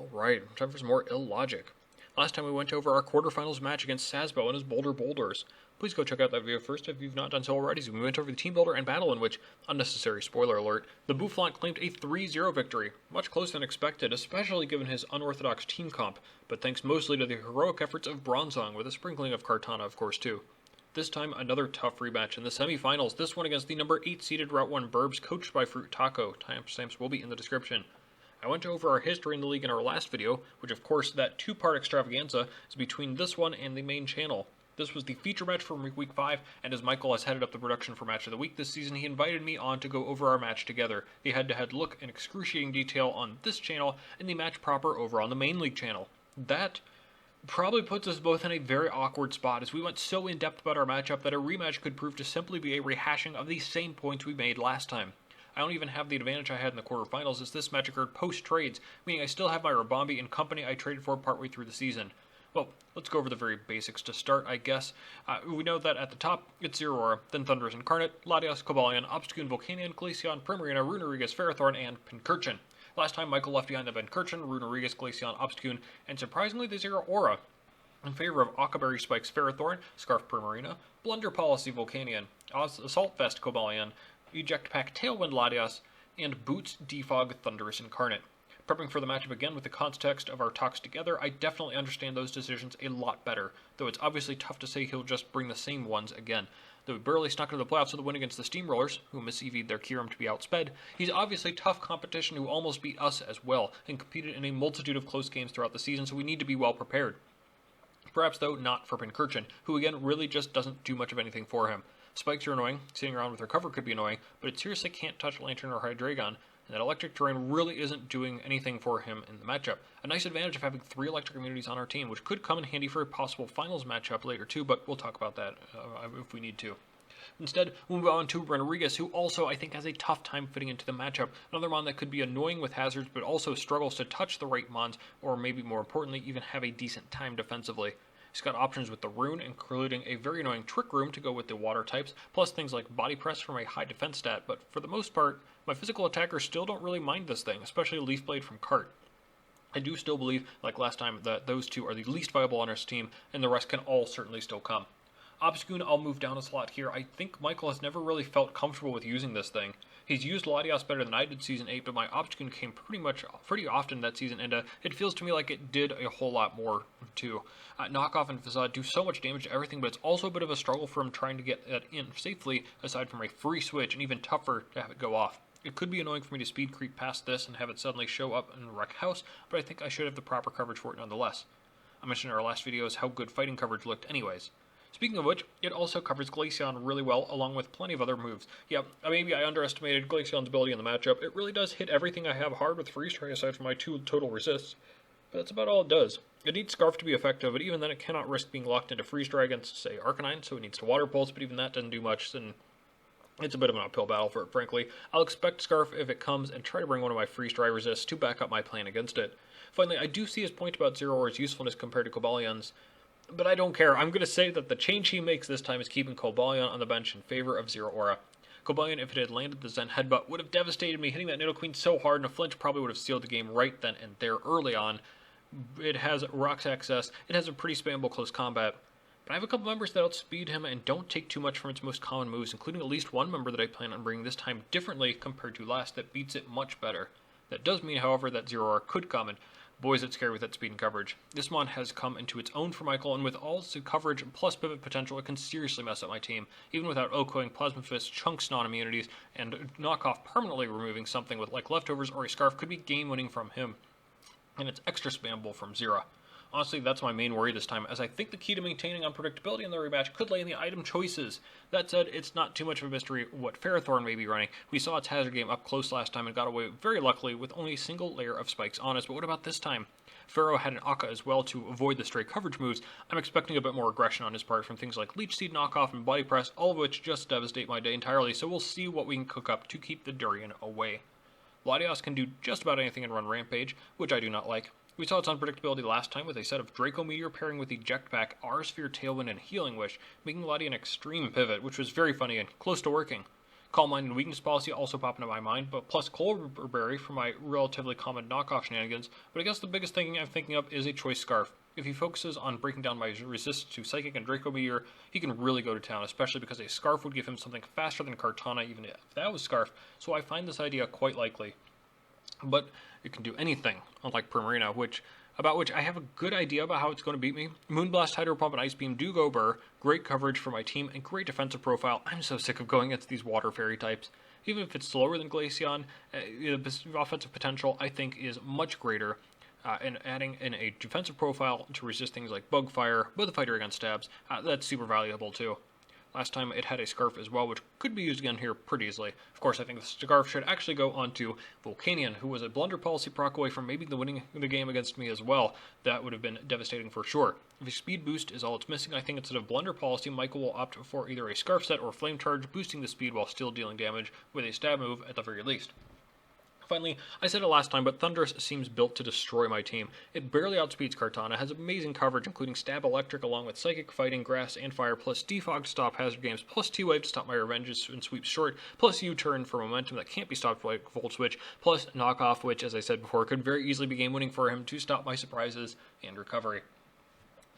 Alright, time for some more illogic. Last time we went over our quarterfinals match against Sazbo and his Boulder Boulders. Please go check out that video first if you've not done so already. So we went over the Teambuilder and battle in which, unnecessary spoiler alert, the Bouffalant claimed a 3-0 victory, much closer than expected, especially given his unorthodox team comp, but thanks mostly to the heroic efforts of Bronzong, with a sprinkling of Kartana of course too. This time, another tough rematch in the semifinals, this one against the number 8 seeded Route 1 Birbs, coached by Fruit Taco. Timestamps will be in the description. I went over our history in the league in our last video, which of course, that two-part extravaganza is between this one and the main channel. This was the feature match for week 5, and as Michael has headed up the production for Match of the Week this season, he invited me on to go over our match together. The head-to-head look in excruciating detail on this channel, and the match proper over on the main league channel. That probably puts us both in a very awkward spot, as we went so in-depth about our matchup that a rematch could prove to simply be a rehashing of the same points we made last time. I don't even have the advantage I had in the quarterfinals, as this match occurred post-trades, meaning I still have my Rabambi and company I traded for partway through the season. Well, let's go over the very basics to start, I guess. We know that at the top, it's Zeraora, then Thundurus Incarnate, Latias, Cobalion, Obstagoon, Volcanion, Glaceon, Primarina, Runerigus, Ferrothorn, and Pincurchin. Last time, Michael left behind the Pincurchin, Runerigus, Glaceon, Obstagoon, and surprisingly the Zeraora, in favor of Akaberry Spikes Ferrothorn, Scarf Primarina, Blunder Policy Volcanion, Assault Vest Cobalion, Eject Pack Tailwind Latias, and Boots Defog Thundurus Incarnate. Prepping for the matchup again with the context of our talks together, I definitely understand those decisions a lot better, though it's obviously tough to say he'll just bring the same ones again. Though he barely snuck into the playoffs with a win against the Steamrollers, who miss-EV'd their Kyurem to be outsped, he's obviously tough competition who almost beat us as well, and competed in a multitude of close games throughout the season, so we need to be well prepared. Perhaps, though, not for Pincurchin, who again really just doesn't do much of anything for him. Spikes are annoying, sitting around with her cover could be annoying, but it seriously can't touch Lantern or Hydreigon, and that electric terrain really isn't doing anything for him in the matchup. A nice advantage of having 3 electric immunities on our team, which could come in handy for a possible finals matchup later too, but we'll talk about that if we need to. Instead, we'll move on to Runerigus, who also, I think, has a tough time fitting into the matchup. Another mon that could be annoying with hazards, but also struggles to touch the right mons, or maybe more importantly, even have a decent time defensively. He's got options with the Rune, including a very annoying Trick Room to go with the water types, plus things like Body Press from a high defense stat, but for the most part, my physical attackers still don't really mind this thing, especially Leaf Blade from Cart. I do still believe, like last time, that those two are the least viable on our team, and the rest can all certainly still come. Obstagoon, I'll move down a slot here. I think Michael has never really felt comfortable with using this thing. He's used Latias better than I did Season 8, but my Obstagoon came pretty often that season, and it feels to me like it did a whole lot more, too. Knockoff and Facade do so much damage to everything, but it's also a bit of a struggle for him trying to get that in safely, aside from a free switch, and even tougher to have it go off. It could be annoying for me to speed creep past this and have it suddenly show up in the Wreck House, but I think I should have the proper coverage for it nonetheless. I mentioned in our last videos how good fighting coverage looked anyways. Speaking of which, it also covers Glaceon really well, along with plenty of other moves. Yeah, maybe I underestimated Glaceon's ability in the matchup. It really does hit everything I have hard with Freeze Try aside from my 2 total resists, but that's about all it does. It needs Scarf to be effective, but even then it cannot risk being locked into Freeze Dry against, say, Arcanine, so it needs to Water Pulse, but even that doesn't do much, and it's a bit of an uphill battle for it, frankly. I'll expect Scarf if it comes and try to bring one of my Freeze Dry resists to back up my plan against it. Finally, I do see his point about Zeraora's usefulness compared to Cobalion's, but I don't care. I'm going to say that the change he makes this time is keeping Cobalion on the bench in favor of Zeraora. Cobalion, if it had landed the Zen Headbutt, would have devastated me, hitting that Nidoqueen so hard, and a flinch probably would have sealed the game right then and there early on. It has Rock's access, it has a pretty spammable close combat, but I have a couple members that outspeed him and don't take too much from its most common moves, including at least one member that I plan on bringing this time differently compared to last that beats it much better. That does mean, however, that Zeraora could come, and boy is it scary with that speed and coverage. This mon has come into its own for Michael, and with all its coverage plus pivot potential, it can seriously mess up my team. Even without Okoing, Plasma Fist, Chunks non-immunities, and Knockoff permanently removing something with like Leftovers or a Scarf could be game-winning from him. And it's extra spammable from Zera. Honestly, that's my main worry this time, as I think the key to maintaining unpredictability in the rematch could lay in the item choices. That said, it's not too much of a mystery what Ferrothorn may be running. We saw its hazard game up close last time and got away very luckily with only a single layer of spikes on us, but what about this time? Ferro had an Akka as well to avoid the stray coverage moves. I'm expecting a bit more aggression on his part from things like Leech Seed, Knockoff, and Body Press, all of which just devastate my day entirely, so we'll see what we can cook up to keep the Durian away. Latias can do just about anything and run Rampage, which I do not like. We saw its unpredictability last time with a set of Draco Meteor pairing with Eject Pack, R-Sphere, Tailwind, and Healing Wish, making Latias an extreme pivot, which was very funny and close to working. Calm Mind and Weakness Policy also pop into my mind, but plus Cloverberry for my relatively common knockoff shenanigans. But I guess the biggest thing I'm thinking of is a Choice Scarf. If he focuses on breaking down my resistance to Psychic and Draco Meteor, he can really go to town, especially because a Scarf would give him something faster than Kartana, even if that was Scarf, so I find this idea quite likely. But it can do anything, unlike Primarina, about which I have a good idea about how it's going to beat me. Moonblast, Hydro Pump, and Ice Beam do go burr, great coverage for my team, and great defensive profile. I'm so sick of going against these Water Fairy types. Even if it's slower than Glaceon, the offensive potential, I think, is much greater. And adding in a defensive profile to resist things like Bug Fire, with a fighter against stabs, that's super valuable too. Last time it had a Scarf as well, which could be used again here pretty easily. Of course, I think the Scarf should actually go on to Volcanion, who was a Blunder Policy proc away from maybe winning the game against me as well. That would have been devastating for sure. If a speed boost is all it's missing, I think instead of Blunder Policy, Michael will opt for either a Scarf set or Flame Charge, boosting the speed while still dealing damage with a stab move at the very least. Finally, I said it last time, but Thundurus seems built to destroy my team. It barely outspeeds Kartana, has amazing coverage, including Stab Electric along with Psychic, Fighting, Grass, and Fire, plus Defog to stop hazard games, plus T-Wave to stop my revenges and sweep short, plus U-Turn for momentum that can't be stopped by Volt Switch, plus Knockoff, which, as I said before, could very easily be game-winning for him to stop my surprises and recovery.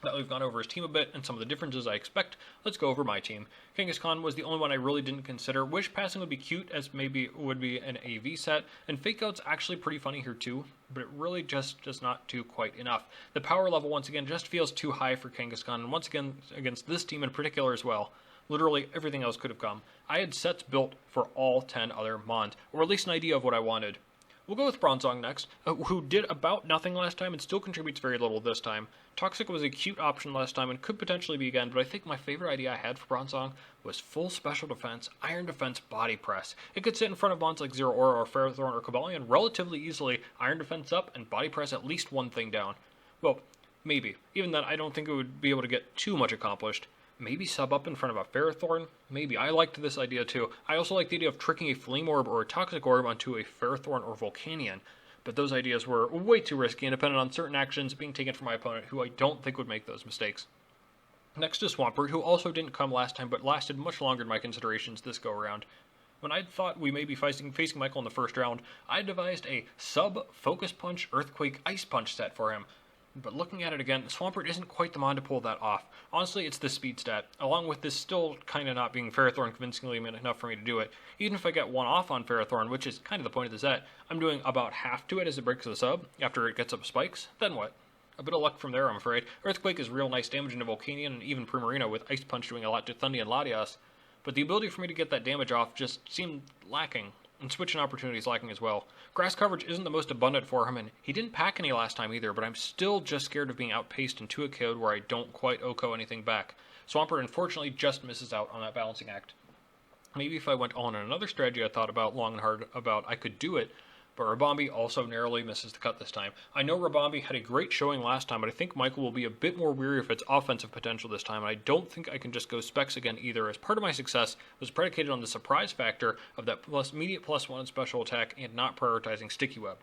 Now that we've gone over his team a bit and some of the differences I expect, let's go over my team. Kangaskhan was the only one I really didn't consider. Wish Passing would be cute, as maybe it would be an AV set, and Fake Out's actually pretty funny here too, but it really just does not do quite enough. The power level once again just feels too high for Kangaskhan, and once again against this team in particular as well. Literally everything else could have come. I had sets built for all 10 other Mons, or at least an idea of what I wanted. We'll go with Bronzong next, who did about nothing last time and still contributes very little this time. Toxic was a cute option last time and could potentially be again, but I think my favorite idea I had for Bronzong was full special defense, Iron Defense, Body Press. It could sit in front of Mons like Zero Aura or Ferrothorn or Cobalion relatively easily, Iron Defense up, and Body Press at least one thing down. Well, maybe. Even then, I don't think it would be able to get too much accomplished. Maybe sub up in front of a Ferrothorn? Maybe. I liked this idea too. I also like the idea of tricking a Flame Orb or a Toxic Orb onto a Ferrothorn or Volcanion, but those ideas were way too risky and depended on certain actions being taken from my opponent who I don't think would make those mistakes. Next is Swampert, who also didn't come last time but lasted much longer in my considerations this go around. When I thought we may be facing Michael in the first round, I devised a sub-Focus Punch, Earthquake, Ice Punch set for him. But looking at it again, Swampert isn't quite the mon to pull that off. Honestly, it's the speed stat, along with this still kind of not being Ferrothorn convincingly enough for me to do it. Even if I get one off on Ferrothorn, which is kind of the point of the set, I'm doing about half to it as it breaks the sub, after it gets up spikes, then what? A bit of luck from there, I'm afraid. Earthquake is real nice damage into Volcanion and even Primarina, with Ice Punch doing a lot to Thundy and Latias, but the ability for me to get that damage off just seemed lacking. And switching opportunities lacking as well. Grass coverage isn't the most abundant for him, and he didn't pack any last time either, but I'm still just scared of being outpaced into a KO'd where I don't quite OHKO anything back. Swampert unfortunately just misses out on that balancing act. Maybe if I went on another strategy I thought about long and hard about, I could do it, but Rabambi also narrowly misses the cut this time. I know Rabambi had a great showing last time, but I think Michael will be a bit more weary of its offensive potential this time, and I don't think I can just go specs again either, as part of my success was predicated on the surprise factor of that immediate +1 special attack and not prioritizing Sticky Web.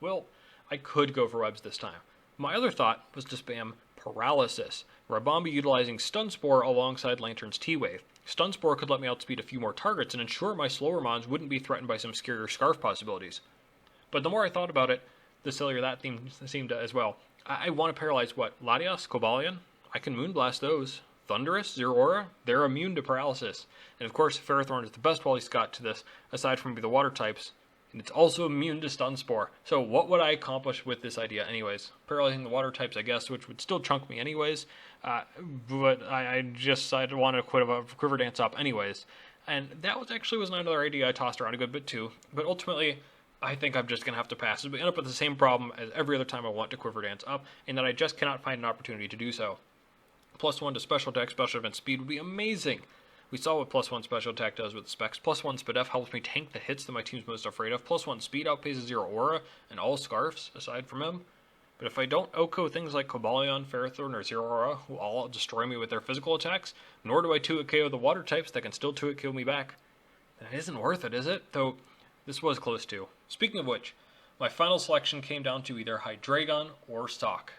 Well, I could go for webs this time. My other thought was to spam Paralysis, Rabambi utilizing Stun Spore alongside Lantern's T-Wave. Stun Spore could let me outspeed a few more targets and ensure my slower mons wouldn't be threatened by some scarier Scarf possibilities. But the more I thought about it, the sillier that theme seemed as well. I want to paralyze what? Latias? Cobalion? I can Moonblast those. Thundurus? Zero Aura? They're immune to paralysis. And of course, Ferrothorn is the best wall he's got to this, aside from the water types. And it's also immune to Stun Spore. So what would I accomplish with this idea anyways? Paralyzing the water types, I guess, which would still chunk me anyways. But I wanted to quit a Quiver Dance up anyways. And that was another idea I tossed around a good bit too. But ultimately, I think I'm just going to have to pass. We end up with the same problem as every other time I want to Quiver Dance up, in that I just cannot find an opportunity to do so. +1 to special attack, special event speed would be amazing. We saw what +1 special attack does with the specs. +1 Spadef helps me tank the hits that my team's most afraid of. +1 speed outpaces Zero Aura and all Scarfs, aside from him. But if I don't OHKO things like Cobalion, Ferrothorn, or Zero Aura, who all destroy me with their physical attacks, nor do I 2-hit KO the water types that can still 2-hit kill me back, then it isn't worth it, is it? Though, this was close to. Speaking of which, my final selection came down to either Hydreigon or Sock.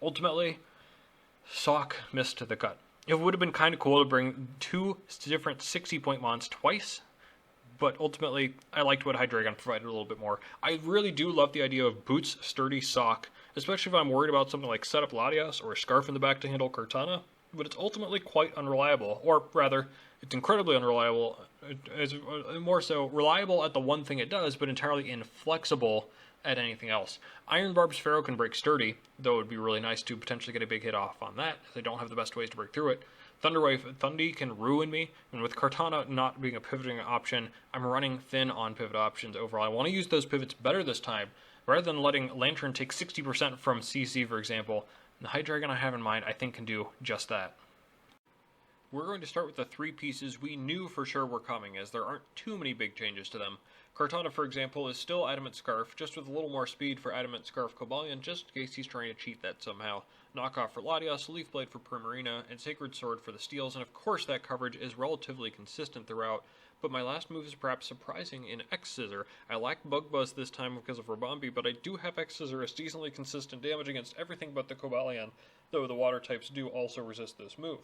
Ultimately, Sock missed the cut. It would have been kind of cool to bring two different 60-point mons twice, but ultimately, I liked what Hydreigon provided a little bit more. I really do love the idea of Boots, Sturdy, Sock, especially if I'm worried about something like Setup Latias or a Scarf in the back to handle Kartana, but it's ultimately quite unreliable, or rather, it's incredibly unreliable. It's more so reliable at the one thing it does, but entirely inflexible at anything else. Iron Barb's Pharaoh can break Sturdy, though it would be really nice to potentially get a big hit off on that, as I don't have the best ways to break through it. Thunderwave Thundy can ruin me, and with Kartana not being a pivoting option, I'm running thin on pivot options overall. I want to use those pivots better this time, rather than letting Lantern take 60% from CC, for example. The Hydreigon I have in mind, I think, can do just that. We're going to start with the three pieces we knew for sure were coming, as there aren't too many big changes to them. Kartana, for example, is still Adamant Scarf, just with a little more speed for Adamant Scarf Cobalion, just in case he's trying to cheat that somehow. Knockoff for Latias, Leaf Blade for Primarina, and Sacred Sword for the Steels, and of course that coverage is relatively consistent throughout. But my last move is perhaps surprising in X-Scissor. I lack Bug Buzz this time because of Rabambi, but I do have X-Scissor as decently consistent damage against everything but the Cobalion, though the water types do also resist this move.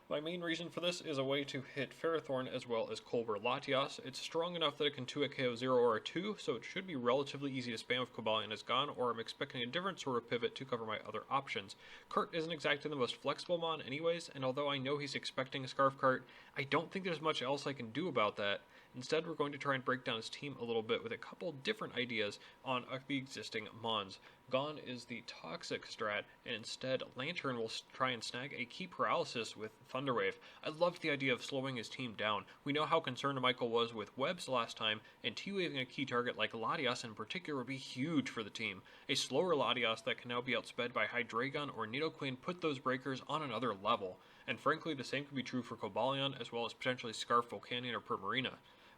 My main reason for this is a way to hit Ferrothorn as well as Culver Latias. It's strong enough that it can 2-hit KO 0 or a 2, so it should be relatively easy to spam if Cobalion is gone, or I'm expecting a different sort of pivot to cover my other options. Kurt isn't exactly the most flexible mon anyways, and although I know he's expecting a Scarf Kart, I don't think there's much else I can do about that. Instead, we're going to try and break down his team a little bit with a couple different ideas on the existing mons. Gone is the Toxic strat, and instead Lantern will try and snag a key paralysis with Thunderwave. I loved the idea of slowing his team down. We know how concerned Michael was with Webs last time, and T-Waving a key target like Latias in particular would be huge for the team. A slower Latias that can now be outsped by Hydreigon or Nidoqueen put those breakers on another level. And frankly, the same could be true for Cobalion, as well as potentially Scarf, Volcanion, or Primarina.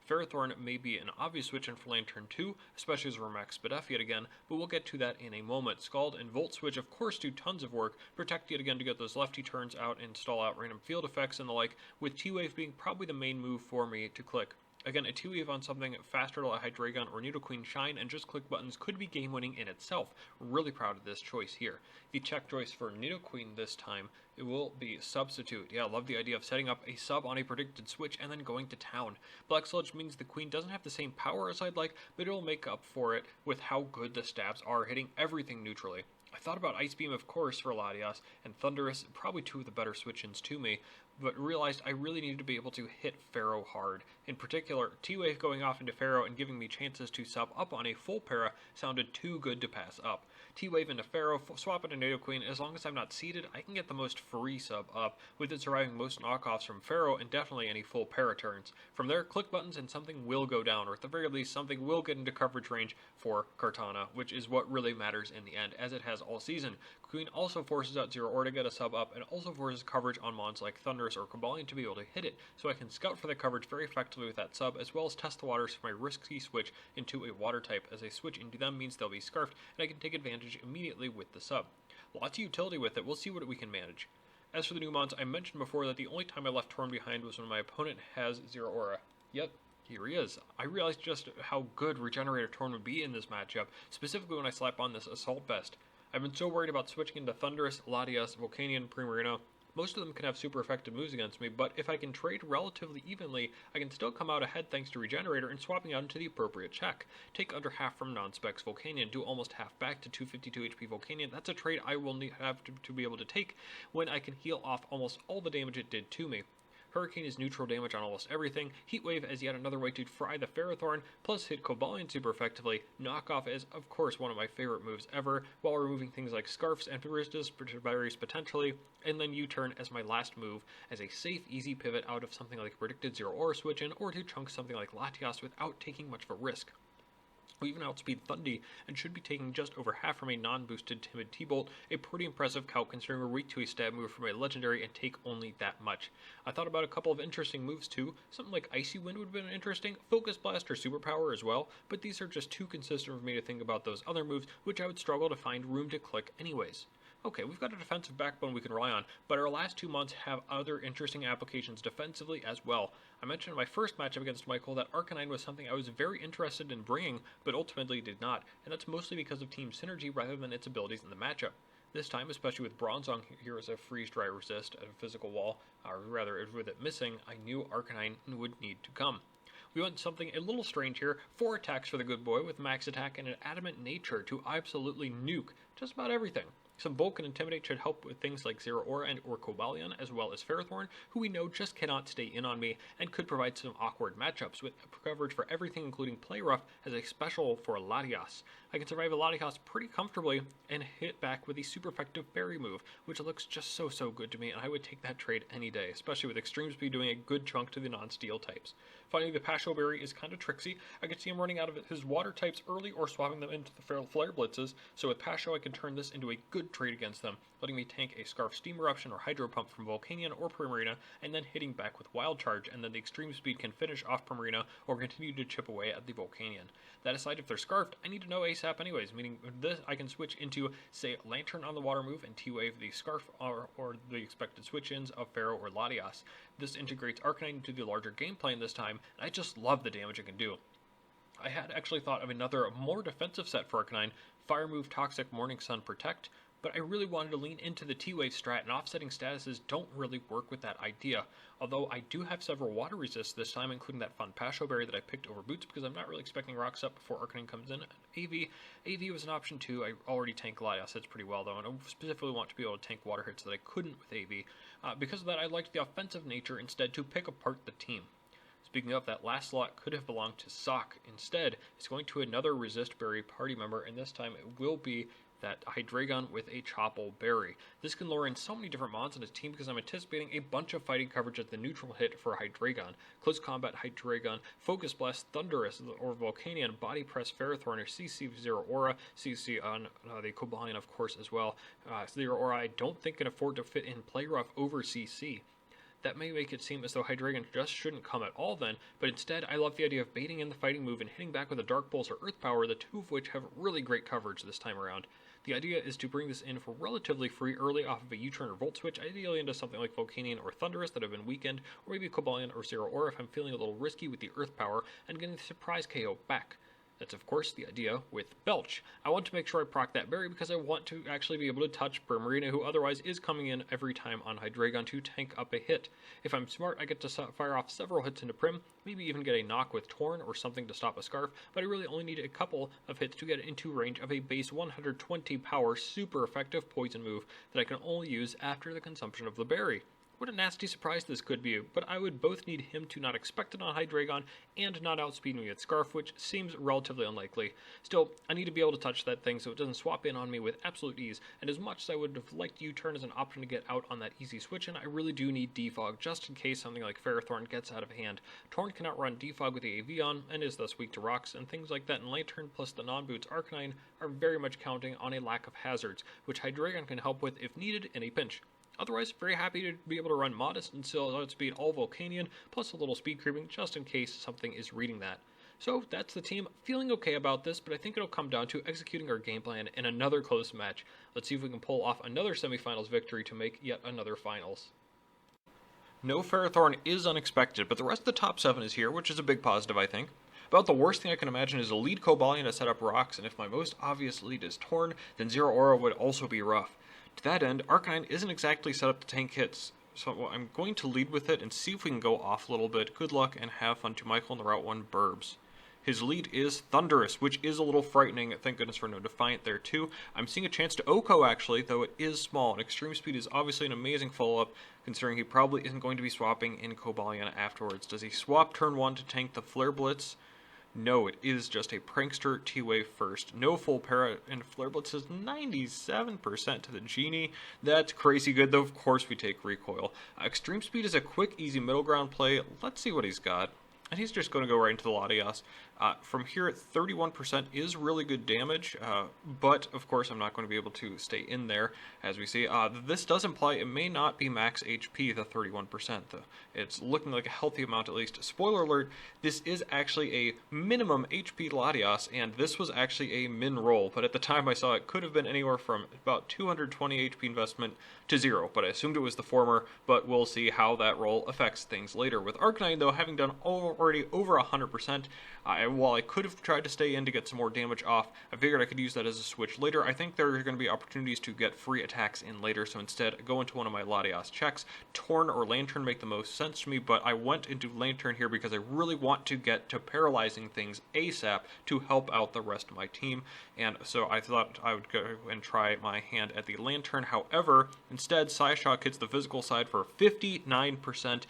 Ferrothorn may be an obvious switch in for Lantern 2, especially as we're max Spadef yet again, but we'll get to that in a moment. Scald and Volt Switch of course do tons of work, protect yet again to get those lefty turns out and stall out random field effects and the like, with T-Wave being probably the main move for me to click. Again, a T-Wave on something faster to let Hydreigon or Nidoqueen shine and just click buttons could be game-winning in itself. Really proud of this choice here. The check choice for Nidoqueen this time, it will be Substitute. Yeah, I love the idea of setting up a sub on a predicted switch and then going to town. Black Sludge means the Queen doesn't have the same power as I'd like, but it'll make up for it with how good the stabs are, hitting everything neutrally. I thought about Ice Beam, of course, for Latias, and Thundurus, probably two of the better switch-ins to me, but realized I really needed to be able to hit Pharaoh hard. In particular, T-Wave going off into Pharaoh and giving me chances to sub up on a full para sounded too good to pass up. T-Wave into Pharaoh, swap into Nidoqueen, as long as I'm not seeded, I can get the most free sub up, with it surviving most knockoffs from Pharaoh and definitely any full para turns. From there, click buttons and something will go down, or at the very least, something will get into coverage range for Kartana, which is what really matters in the end, as it has all season. Queen also forces out Zero Ore to get a sub up, and also forces coverage on mons like Thundurus or Cobalion to be able to hit it, so I can scout for the coverage very effectively with that sub, as well as test the waters for my risky switch into a water type, as a switch into them means they'll be scarfed, and I can take advantage immediately with the sub. Lots of utility with it, we'll see what we can manage. As for the new mons, I mentioned before that the only time I left Torn behind was when my opponent has Zero Aura. Yep, here he is. I realized just how good Regenerator Torn would be in this matchup, specifically when I slap on this Assault Vest. I've been so worried about switching into Thundurus, Latias, Volcanion, Primarina. Most of them can have super effective moves against me, but if I can trade relatively evenly, I can still come out ahead thanks to Regenerator and swapping out into the appropriate check. Take under half from non-specs Volcanion, do almost half back to 252 HP Volcanion. That's a trade I will have to be able to take when I can heal off almost all the damage it did to me. Hurricane is neutral damage on almost everything, Heat Wave as yet another way to fry the Ferrothorn, plus hit Cobalion super effectively, Knockoff is of course one of my favorite moves ever, while removing things like Scarfs and Baristas potentially, and then U-turn as my last move, as a safe, easy pivot out of something like predicted Zero Aura switch in, or to chunk something like Latias without taking much of a risk. We even outspeed Thundy, and should be taking just over half from a non-boosted Timid T-Bolt, a pretty impressive calc considering we're weak to a stab move from a legendary and take only that much. I thought about a couple of interesting moves too, something like Icy Wind would have been interesting, Focus Blast or Superpower as well, but these are just too consistent for me to think about those other moves, which I would struggle to find room to click anyways. Okay, we've got a defensive backbone we can rely on, but our last 2 months have other interesting applications defensively as well. I mentioned in my first matchup against Michael that Arcanine was something I was very interested in bringing, but ultimately did not, and that's mostly because of team synergy rather than its abilities in the matchup. This time, especially with Bronzong here as a freeze-dry resist at a physical wall, or rather with it missing, I knew Arcanine would need to come. We went something a little strange here. 4 attacks for the good boy with max attack and an adamant nature to absolutely nuke just about everything. Some bulk and intimidate should help with things like Zero Aura and or Cobalion, as well as Ferrothorn, who we know just cannot stay in on me and could provide some awkward matchups with coverage for everything including Play Rough as a special for Latias. I can survive a Latias pretty comfortably and hit back with a super effective Berry move, which looks just so good to me, and I would take that trade any day, especially with Extreme Speed doing a good chunk to the non-steel types. Finally, the Pasho Berry is kind of tricksy. I could see him running out of his water types early or swapping them into the Flare Blitzes, so with Pasho I can turn this into a good trade against them, letting me tank a Scarf Steam Eruption or Hydro Pump from Volcanion or Primarina, and then hitting back with Wild Charge, and then the Extreme Speed can finish off Primarina or continue to chip away at the Volcanion. That aside, if they're Scarfed, I need to know ASAP anyways, meaning this I can switch into, say, Lantern on the water move and T-Wave the Scarf or the expected switch-ins of Pharaoh or Latias. This integrates Arcanine into the larger game plan this time, and I just love the damage it can do. I had actually thought of another more defensive set for Arcanine, Fire Move, Toxic, Morning Sun, Protect, but I really wanted to lean into the T-Wave strat, and offsetting statuses don't really work with that idea, although I do have several water resists this time, including that fun Pasho Berry that I picked over Boots, because I'm not really expecting Rocks up before Arcanine comes in. AV was an option too. I already tank Latias hits pretty well though, and I specifically want to be able to tank water hits that I couldn't with AV. Because of that, I liked the offensive nature instead to pick apart the team. Speaking of, that last slot could have belonged to Sock. Instead, it's going to another Resist Berry party member, and this time it will be that Hydreigon with a Chople Berry. This can lure in so many different mons on his team because I'm anticipating a bunch of fighting coverage at the neutral hit for Hydreigon. Close Combat Hydreigon, Focus Blast, Thundurus or Volcanion, Body Press, Ferrothorn, or CC Zero Aura, CC on the Cobalion of course as well. Zero Aura I don't think can afford to fit in Play Rough over CC. That may make it seem as though Hydreigon just shouldn't come at all then, but instead I love the idea of baiting in the fighting move and hitting back with a Dark Pulse or Earth Power, the two of which have really great coverage this time around. The idea is to bring this in for relatively free early off of a U-turn or Volt Switch, ideally into something like Volcanion or Thundurus that have been weakened, or maybe Cobalion or Zero Aura if I'm feeling a little risky with the Earth Power, and getting the surprise KO back. That's of course the idea with Belch. I want to make sure I proc that berry because I want to actually be able to touch Primarina, who otherwise is coming in every time on Hydreigon to tank up a hit. If I'm smart, I get to fire off several hits into Prim, maybe even get a knock with Torn or something to stop a Scarf, but I really only need a couple of hits to get into range of a base 120 power super effective poison move that I can only use after the consumption of the berry. What a nasty surprise this could be, but I would both need him to not expect it on Hydreigon and not outspeed me at Scarf, which seems relatively unlikely. Still, I need to be able to touch that thing so it doesn't swap in on me with absolute ease, and as much as I would have liked U-turn as an option to get out on that easy switch, and I really do need Defog just in case something like Ferrothorn gets out of hand. Torn cannot run Defog with the AV on, and is thus weak to rocks, and things like that in Lantern plus the non-boots Arcanine are very much counting on a lack of hazards, which Hydreigon can help with if needed in a pinch. Otherwise, very happy to be able to run Modest and still outspeed all Volcanion, plus a little speed creeping just in case something is reading that. So that's the team. Feeling okay about this, but I think it'll come down to executing our game plan in another close match. Let's see if we can pull off another semifinals victory to make yet another finals. No Ferrothorn is unexpected, but the rest of the top 7 is here, which is a big positive, I think. About the worst thing I can imagine is a lead Cobalion to set up rocks, and if my most obvious lead is Torn, then Zero Aura would also be rough. To that end, Arcanine isn't exactly set up to tank hits, so I'm going to lead with it and see if we can go off a little bit. Good luck and have fun to Michael in the Route 1 Birbs. His lead is Thundurus, which is a little frightening. Thank goodness for no Defiant there too. I'm seeing a chance to Oko actually, though it is small, and Extreme Speed is obviously an amazing follow-up, considering he probably isn't going to be swapping in Cobalion afterwards. Does he swap turn 1 to tank the Flare Blitz? No, it is just a Prankster T-Wave first. No full para, and Flare Blitz is 97% to the Genie. That's crazy good, though of course we take Recoil. Extreme Speed is a quick, easy middle ground play. Let's see what he's got. And he's just going to go right into the Latias. From here, 31% is really good damage, but of course I'm not going to be able to stay in there, as we see. This does imply it may not be max HP, the 31%. It's looking like a healthy amount at least. Spoiler alert, this is actually a minimum HP Latias, and this was actually a min roll, but at the time I saw it could have been anywhere from about 220 HP investment to 0, but I assumed it was the former, but we'll see how that roll affects things later. With Arcanine, though, having done already over 100%, I while I could have tried to stay in to get some more damage off, I figured I could use that as a switch later. I think there are going to be opportunities to get free attacks in later, so instead I go into one of my Latias checks. Torn or Lantern make the most sense to me, but I went into Lantern here because I really want to get to paralyzing things ASAP to help out the rest of my team, and so I thought I would go and try my hand at the Lantern. However, instead, Psyshock hits the physical side for 59%,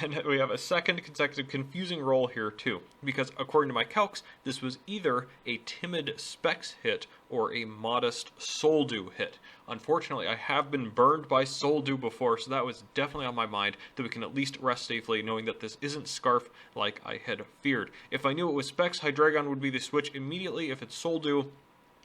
and we have a second consecutive confusing roll here too, because according to my calcs, this was either a timid Specs hit or a modest Soldew hit. Unfortunately, I have been burned by Soldew before, so that was definitely on my mind, that we can at least rest safely knowing that this isn't Scarf like I had feared. If I knew it was Specs, Hydreigon would be the switch immediately. If it's Soldew,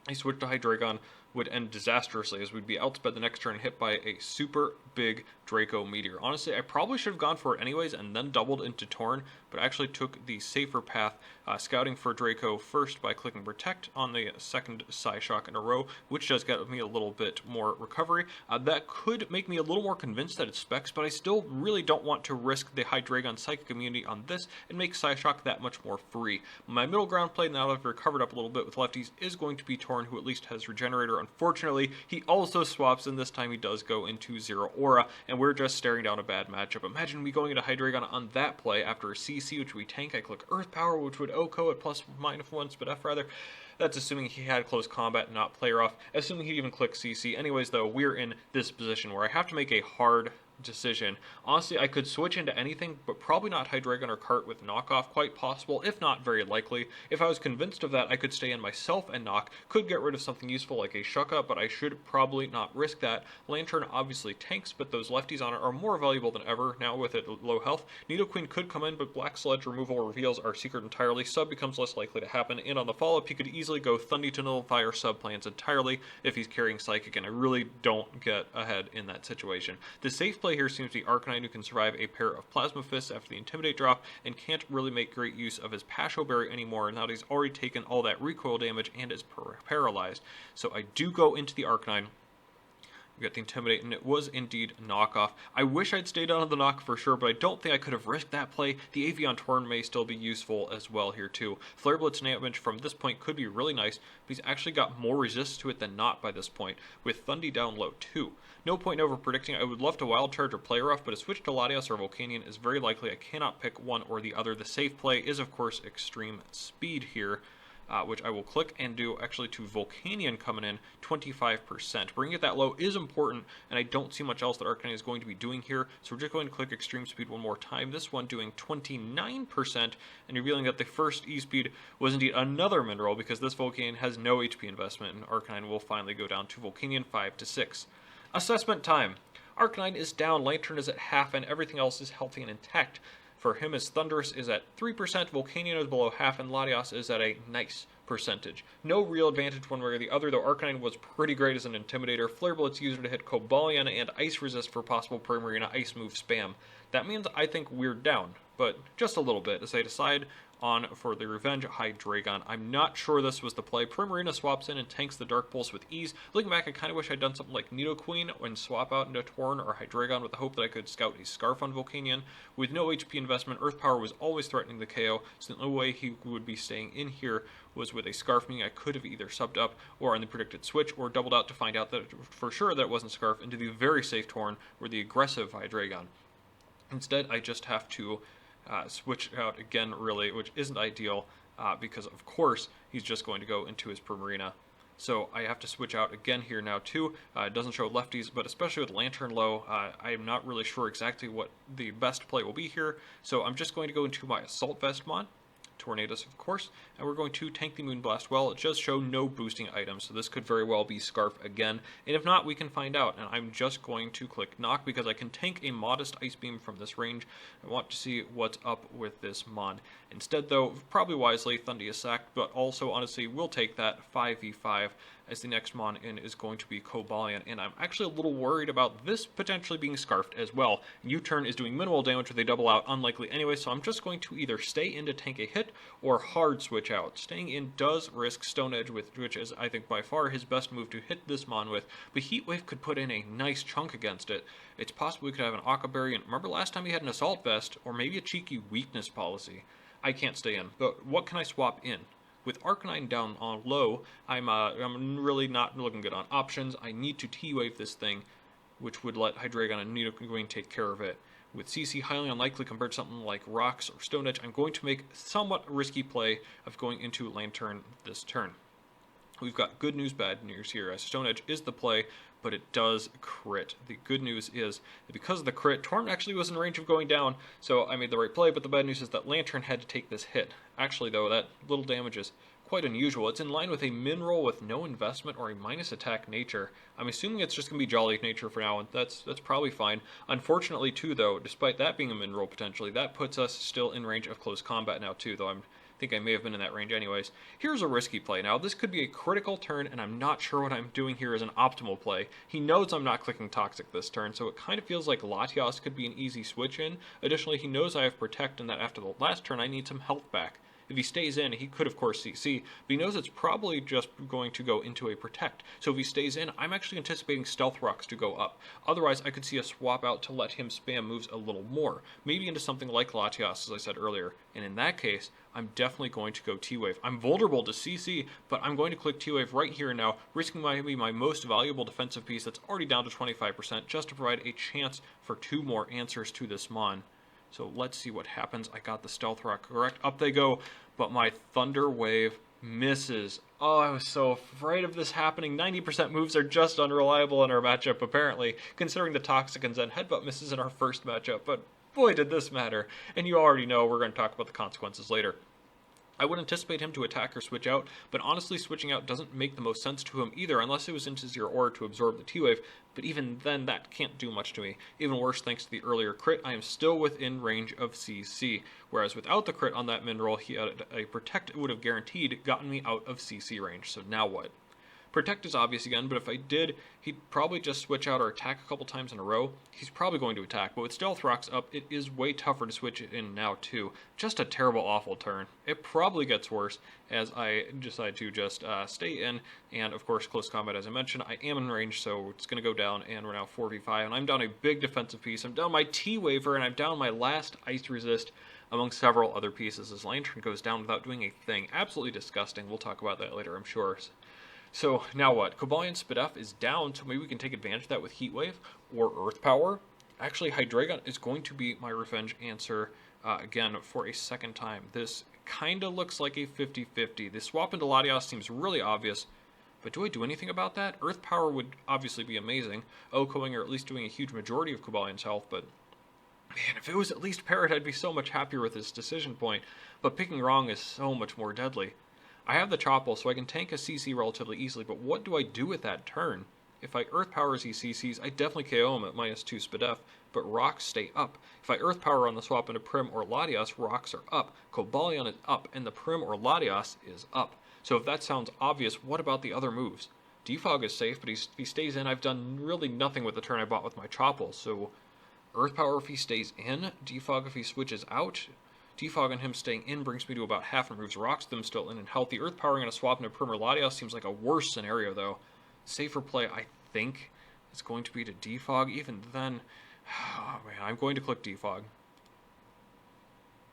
a switch to Hydreigon would end disastrously, as we'd be outsped the next turn hit by a super big Draco Meteor. Honestly, I probably should have gone for it anyways and then doubled into Torn, but I actually took the safer path, scouting for Draco first by clicking Protect on the second Psyshock in a row, which does get me a little bit more recovery. That could make me a little more convinced that it's Specs, but I still really don't want to risk the Hydreigon Psychic immunity on this and make Psyshock that much more free. My middle ground play, now that I've recovered up a little bit with lefties, is going to be Torn, who at least has Regenerator. Unfortunately, he also swaps, and this time he does go into Zero Aura, and we're just staring down a bad matchup. Imagine me going into Hydreigon on that play after a CC, which we tank. I click Earth Power, which would OHKO at +/-1 spit F rather. That's assuming he had close combat, not player off. Assuming he even clicked CC. Anyways, though, we're in this position where I have to make a hard decision. Honestly, I could switch into anything, but probably not Hydreigon or Cart with Knockoff. Quite possible, if not very likely. If I was convinced of that, I could stay in myself and knock. Could get rid of something useful like a Shucka, but I should probably not risk that. Lantern obviously tanks, but those lefties on it are more valuable than ever now with it low health. Nidoqueen could come in, but Black Sludge removal reveals our secret entirely. Sub becomes less likely to happen, and on the follow-up, he could easily go Thundy to nullify our sub plans entirely if he's carrying Psychic, and I really don't get ahead in that situation. The safe play here seems to be Arcanine, who can survive a pair of Plasma Fists after the Intimidate drop, and can't really make great use of his Pasho Berry anymore now that he's already taken all that recoil damage and is paralyzed. So I do go into the Arcanine. We got the Intimidate, and it was indeed Knockoff. I wish I'd stayed on the Knock for sure, but I don't think I could have risked that play. The Avian Torn may still be useful as well here too. Flare Blitz damage from this point could be really nice, but he's actually got more resist to it than not by this point, with Thundy down low too. No point over predicting. I would love to Wild Charge or Play Rough, but a switch to Latias or Volcanion is very likely. I cannot pick one or the other. The safe play is, of course, Extreme Speed here, which I will click and do actually to Volcanion coming in 25%. Bringing it that low is important, and I don't see much else that Arcanine is going to be doing here, so we're just going to click Extreme Speed one more time. This one doing 29%, and revealing that the first E-Speed was indeed another mineral, because this Volcanion has no HP investment, and Arcanine will finally go down to Volcanion 5 to 6. Assessment time. Arcanine is down, Lantern is at half, and everything else is healthy and intact. For him, his Thundurus is at 3%, Volcanion is below half, and Latias is at a nice percentage. No real advantage one way or the other, though Arcanine was pretty great as an Intimidator. Flare Blitz user to hit Cobalion, and Ice Resist for possible Primarina Ice move spam. That means I think we're down, but just a little bit, as I decide on for the Revenge Hydreigon. I'm not sure this was the play. Primarina swaps in and tanks the Dark Pulse with ease. Looking back, I kind of wish I'd done something like Nidoqueen and swap out into Torn or Hydreigon with the hope that I could scout a Scarf on Volcanion. With no HP investment, Earth Power was always threatening the KO, so the only way he would be staying in here was with a Scarf, meaning I could have either subbed up or on the predicted switch, or doubled out to find out that for sure that it wasn't Scarf, into the very safe Torn or the aggressive Hydreigon. Instead, I just have to switch out again, really, which isn't ideal, because of course he's just going to go into his Primarina. So I have to switch out again here now too. It doesn't show lefties, but especially with Lantern low, I am not really sure exactly what the best play will be here. So I'm just going to go into my Assault Vest mod, Tornadus of course, and we're going to tank the Moonblast well. It does show no boosting items, so this could very well be Scarf again, and if not, we can find out. And I'm just going to click Knock because I can tank a modest Ice Beam from this range. I want to see what's up with this mod. Instead though, probably wisely, Thundy is sacked, but also honestly we'll take that 5v5 as the next mon in is going to be Cobalion, and I'm actually a little worried about this potentially being Scarfed as well. U-turn is doing minimal damage with a double out, unlikely anyway, so I'm just going to either stay in to tank a hit or hard switch out. Staying in does risk Stone Edge, which is I think by far his best move to hit this mon with, but Heat Wave could put in a nice chunk against it. It's possible we could have an Aqua Berry, and remember last time he had an Assault Vest, or maybe a cheeky weakness policy. I can't stay in. But what can I swap in? With Arcanine down on low, I'm really not looking good on options. I need to T-Wave this thing, which would let Hydreigon and Nidoqueen take care of it. With CC highly unlikely compared to something like Rocks or Stone Edge, I'm going to make somewhat risky play of going into Lantern this turn. We've got good news, bad news here, as Stone Edge is the play, but it does crit. The good news is that because of the crit, Torn actually was in range of going down, so I made the right play, but the bad news is that Lantern had to take this hit. Actually, though, that little damage is quite unusual. It's in line with a min roll with no investment or a minus attack nature. I'm assuming it's just going to be Jolly nature for now, and that's probably fine. Unfortunately, too, though, despite that being a min roll potentially, that puts us still in range of close combat now, too, though I think I may have been in that range anyways. Here's a risky play. Now, this could be a critical turn, and I'm not sure what I'm doing here is an optimal play. He knows I'm not clicking Toxic this turn, so it kind of feels like Latios could be an easy switch in. Additionally, he knows I have Protect, and that after the last turn, I need some health back. If he stays in, he could, of course, CC, but he knows it's probably just going to go into a Protect. So if he stays in, I'm actually anticipating Stealth Rocks to go up. Otherwise, I could see a swap out to let him spam moves a little more, maybe into something like Latios, as I said earlier. And in that case, I'm definitely going to go T-Wave. I'm vulnerable to CC, but I'm going to click T-Wave right here and now, risking maybe my most valuable defensive piece that's already down to 25%, just to provide a chance for 2 more answers to this Mon. So let's see what happens. I got the Stealth Rock correct. Up they go, but my Thunder Wave misses. Oh, I was so afraid of this happening. 90% moves are just unreliable in our matchup, apparently, considering the Toxic and Zen Headbutt misses in our first matchup, but boy, did this matter. And you already know we're going to talk about the consequences later. I would anticipate him to attack or switch out, but honestly switching out doesn't make the most sense to him either, unless it was into Zero Aura to absorb the T-Wave, but even then that can't do much to me. Even worse, thanks to the earlier crit, I am still within range of CC, whereas without the crit on that min roll, he had a Protect would have guaranteed gotten me out of CC range, so now what? Protect is obvious again, but if I did, he'd probably just switch out or attack a couple times in a row. He's probably going to attack, but with Stealth Rocks up, it is way tougher to switch it in now too. Just a terrible, awful turn. It probably gets worse as I decide to just stay in, and of course, close combat, as I mentioned, I am in range, so it's going to go down, and we're now 4v5, and I'm down a big defensive piece. I'm down my T-Waver, and I'm down my last Ice Resist, among several other pieces, as Lantern goes down without doing a thing. Absolutely disgusting. We'll talk about that later, I'm sure. So now what? Cobalion Spidef is down, so maybe we can take advantage of that with Heat Wave or Earth Power. Actually, Hydreigon is going to be my revenge answer again for a second time. This kind of looks like a 50-50. The swap into Latios seems really obvious, but do I do anything about that? Earth Power would obviously be amazing. OHKOing or at least doing a huge majority of Cobalion's health, but man, if it was at least Parrot, I'd be so much happier with this decision point. But picking wrong is so much more deadly. I have the Chople, so I can tank a CC relatively easily, but what do I do with that turn? If I Earth Power as he CCs, I definitely KO him at -2 Spidef, but Rocks stay up. If I Earth Power on the swap into Prim or Latios, Rocks are up, Cobalion is up, and the Prim or Latios is up. So if that sounds obvious, what about the other moves? Defog is safe, but if he stays in, I've done really nothing with the turn I bought with my Chople, so Earth Power if he stays in, Defog if he switches out. Defog and him staying in brings me to about half and removes Rocks, them still in and healthy. Earth Powering on a swap into Prim or Latios seems like a worse scenario, though. Safer play, I think, is going to be to Defog. Even then, oh man, I'm going to click Defog.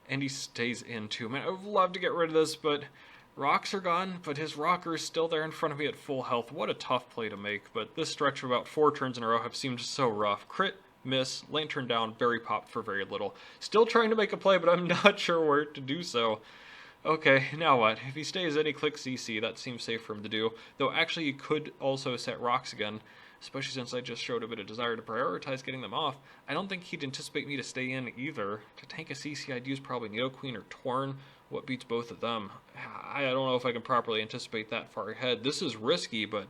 And he stays in, too. Man, I would love to get rid of this, but Rocks are gone, but his Rocker is still there in front of me at full health. What a tough play to make, but this stretch of about 4 turns in a row have seemed so rough. Crit, miss, Lantern down, Berry popped for very little. Still trying to make a play, but I'm not sure where to do so. Okay, now what? If he stays in, he clicks CC. That seems safe for him to do. Though actually he could also set Rocks again, especially since I just showed a bit of desire to prioritize getting them off. I don't think he'd anticipate me to stay in either. To tank a CC, I'd use probably Nidoqueen or Torn. What beats both of them? I don't know if I can properly anticipate that far ahead. This is risky, but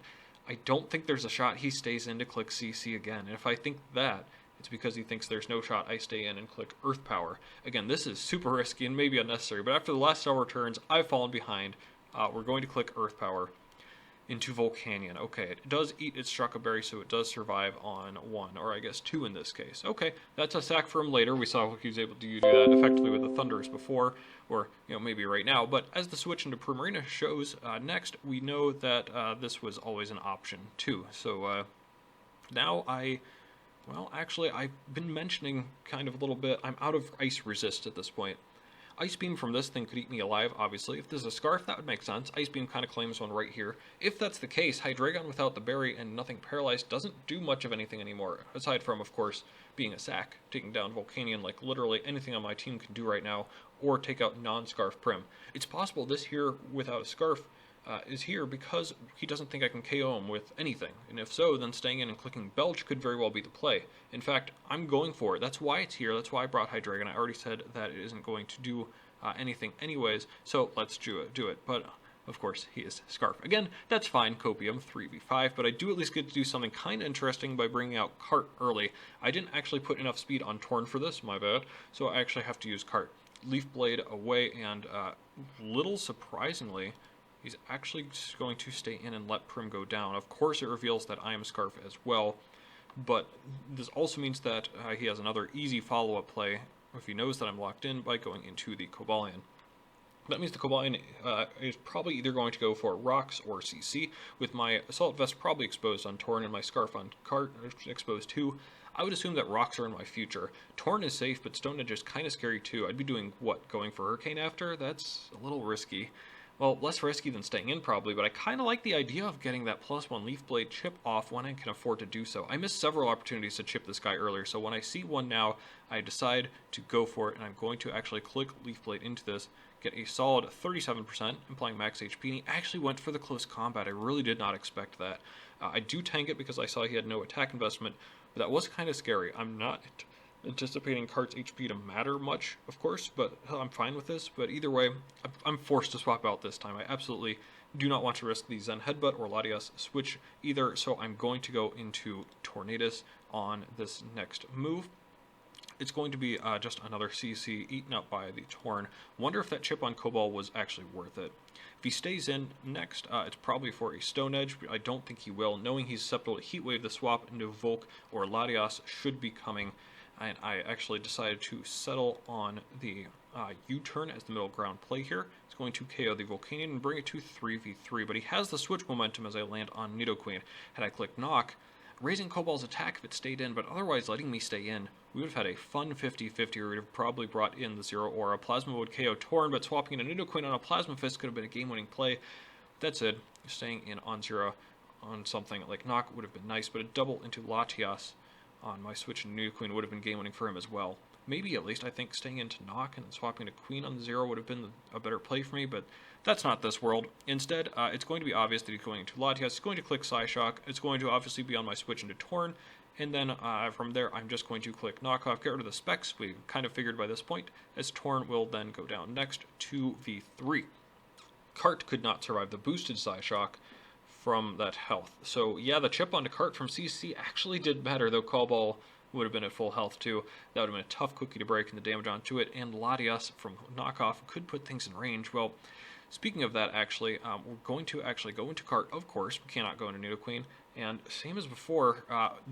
I don't think there's a shot he stays in to click CC again. And if I think that, it's because he thinks there's no shot I stay in and click Earth Power. Again, this is super risky and maybe unnecessary, but after the last several turns, I've fallen behind. We're going to click Earth Power into Volcanion. Okay, it does eat its Shucca Berry, so it does survive on 1, or I guess 2 in this case. Okay, that's a sack for him later. We saw he was able to do that effectively with the Thundurus before, or maybe right now. But as the switch into Primarina shows next, we know that this was always an option too. So now well, actually, I've been mentioning kind of a little bit, I'm out of Ice Resist at this point. Ice Beam from this thing could eat me alive, obviously. If this is a Scarf, that would make sense. Ice Beam kind of claims one right here. If that's the case, Hydreigon without the berry and nothing paralyzed doesn't do much of anything anymore, aside from, of course, being a sack, taking down Volcanion like literally anything on my team can do right now, or take out non-Scarf Prim. It's possible this here without a Scarf is here because he doesn't think I can KO him with anything, and if so, then staying in and clicking Belch could very well be the play. In fact, I'm going for it. That's why it's here. That's why I brought Hydreigon. I already said that it isn't going to do anything anyways, so let's do it. But of course, he is Scarf. Again, that's fine, Copium 3v5, but I do at least get to do something kind of interesting by bringing out Cart early. I didn't actually put enough speed on Torn for this, my bad, so I actually have to use Cart. Leaf Blade away, and little surprisingly, he's actually going to stay in and let Prim go down. Of course, it reveals that I am Scarf as well, but this also means that he has another easy follow-up play if he knows that I'm locked in by going into the Cobalion. That means the Cobalion is probably either going to go for Rocks or CC, with my Assault Vest probably exposed on Torn and my Scarf on Cart exposed too. I would assume that Rocks are in my future. Torn is safe, but Stone Edge is kind of scary too. I'd be doing, what, going for Hurricane after? That's a little risky. Well, less risky than staying in probably, but I kind of like the idea of getting that +1 Leaf Blade chip off when I can afford to do so. I missed several opportunities to chip this guy earlier, so when I see one now, I decide to go for it, and I'm going to actually click Leaf Blade into this, get a solid 37%, implying max HP, and he actually went for the close combat. I really did not expect that. I do tank it because I saw he had no attack investment, but that was kind of scary. I'm not anticipating Cart's HP to matter much, of course, but I'm fine with this. But either way, I'm forced to swap out this time. I absolutely do not want to risk the Zen Headbutt or Latias switch either, so I'm going to go into Tornadus on this next move. It's going to be just another CC eaten up by the Torn. Wonder if that chip on Cobalt was actually worth it. If he stays in next, it's probably for a Stone Edge, but I don't think he will. Knowing he's susceptible to Heat Wave, the swap into Volk or Latias should be coming. And I actually decided to settle on the U-turn as the middle ground play here. It's going to KO the Volcanion and bring it to 3v3, but he has the switch momentum as I land on Nidoqueen. Had I clicked Knock, raising Cobalt's attack if it stayed in, but otherwise letting me stay in, we would have had a fun 50-50 where we would have probably brought in the Zero Aura. Plasma would KO Torn, but swapping in a Nidoqueen on a Plasma Fist could have been a game-winning play. That's it. Staying in on Zero on something like Knock would have been nice, but a double into Latias on my switch in Nidoqueen would have been game-winning for him as well. Maybe at least I think staying into Knock and then swapping to Queen on the Zero would have been a better play for me, but that's not this world. Instead, it's going to be obvious that he's going into Latias. He's going to click Psyshock. It's going to obviously be on my switch into Torn, and then from there I'm just going to click Knockoff, get rid of the specs. We kind of figured by this point, as Torn will then go down next to V3. Cart could not survive the boosted Psyshock from that health. So yeah, the chip onto Cart from CC actually did better, though Cobalt would have been at full health too. That would have been a tough cookie to break, and the damage onto it, and Latias from Knockoff could put things in range. Well, speaking of that, actually, we're going to actually go into Cart, of course. We cannot go into Nidoqueen. And same as before,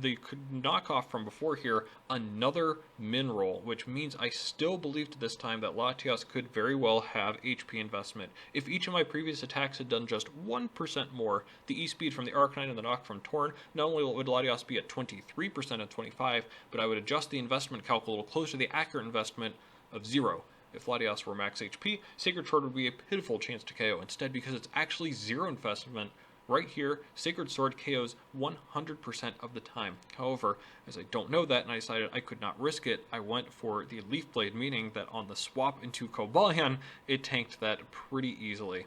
the knockoff from before here, another min roll, which means I still believe to this time that Latias could very well have HP investment. If each of my previous attacks had done just 1% more, the E-speed from the Arcanine and the knock from Torn, not only would Latias be at 23% and 25, but I would adjust the investment calc a little closer to the accurate investment of 0. If Latias were max HP, Sacred Sword would be a pitiful chance to KO. Instead, because it's actually 0 investment, right here, Sacred Sword KOs 100% of the time. However, as I don't know that and I decided I could not risk it, I went for the Leaf Blade, meaning that on the swap into Cobalion, it tanked that pretty easily.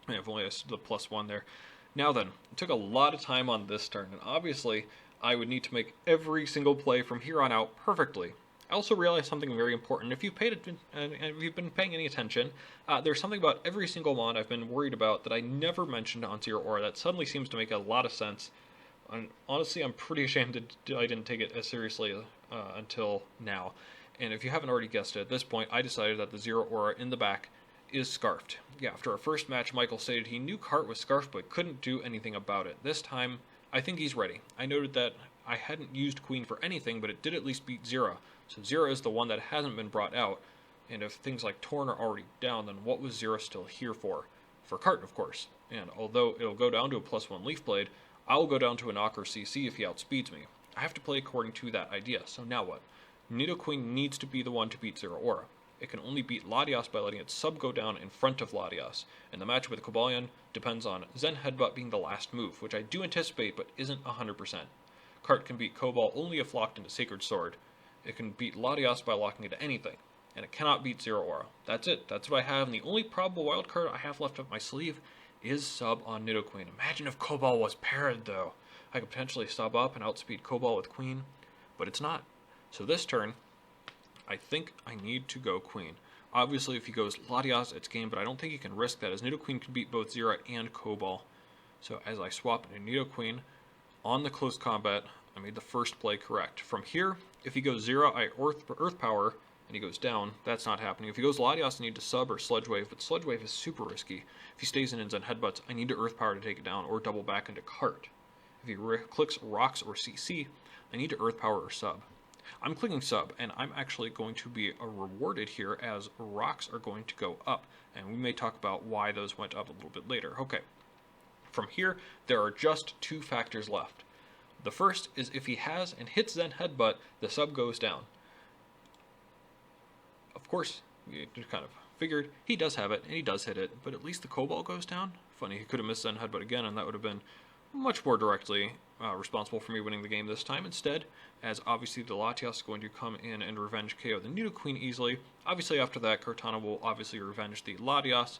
I have only the +1 there. Now then, it took a lot of time on this turn, and obviously I would need to make every single play from here on out perfectly. I also realized something very important. If you've been paying any attention, there's something about every single mon I've been worried about that I never mentioned on Zero Aura that suddenly seems to make a lot of sense. And honestly, I'm pretty ashamed that I didn't take it as seriously until now. And if you haven't already guessed it, at this point, I decided that the Zero Aura in the back is Scarfed. Yeah, after our first match, Michael stated he knew Cart was Scarfed but couldn't do anything about it. This time, I think he's ready. I noted that I hadn't used Queen for anything, but it did at least beat Zero. So Zero is the one that hasn't been brought out, and if things like Torn are already down, then what was Zero still here for? For Cart, of course. And although it'll go down to a +1 Leaf Blade, I'll go down to a Knock or CC if he outspeeds me. I have to play according to that idea, so now what? Nidoqueen needs to be the one to beat Zero Aura. it can only beat Latias by letting its sub go down in front of Latias. And the match with Cobalion depends on Zen Headbutt being the last move, which I do anticipate but isn't 100%. Cart can beat Cobalt only if locked into Sacred Sword. It can beat Latias by locking into anything, and it cannot beat Zero Aura. That's it. That's what I have, and the only probable wildcard I have left up my sleeve is sub on Nidoqueen. Imagine if Cobalt was paired, though. I could potentially sub up and outspeed Cobalt with Queen, but it's not. So this turn, I think I need to go Queen. Obviously, if he goes Latias, it's game, but I don't think he can risk that, as Nidoqueen can beat both Zera and Cobalt. So as I swap into Nidoqueen, on the close combat, I made the first play correct. From here, if he goes Zera, I Earth Power, and he goes down. That's not happening. If he goes Latias, I need to sub or Sludge Wave, but Sludge Wave is super risky. If he stays in Zen Headbutts, I need to Earth Power to take it down, or double back into Cart. If he clicks Rocks or CC, I need to Earth Power or sub. I'm clicking sub, and I'm actually going to be rewarded here as Rocks are going to go up, and we may talk about why those went up a little bit later. Okay. From here, there are just two factors left. The first is if he has and hits Zen Headbutt, the sub goes down. Of course, you kind of figured he does have it, and he does hit it, but at least the Cobalt goes down. Funny, he could have missed Zen Headbutt again, and that would have been much more directly responsible for me winning the game this time. Instead, as obviously the Latias is going to come in and revenge KO the Nidoqueen easily. Obviously, after that, Cortana will obviously revenge the Latias,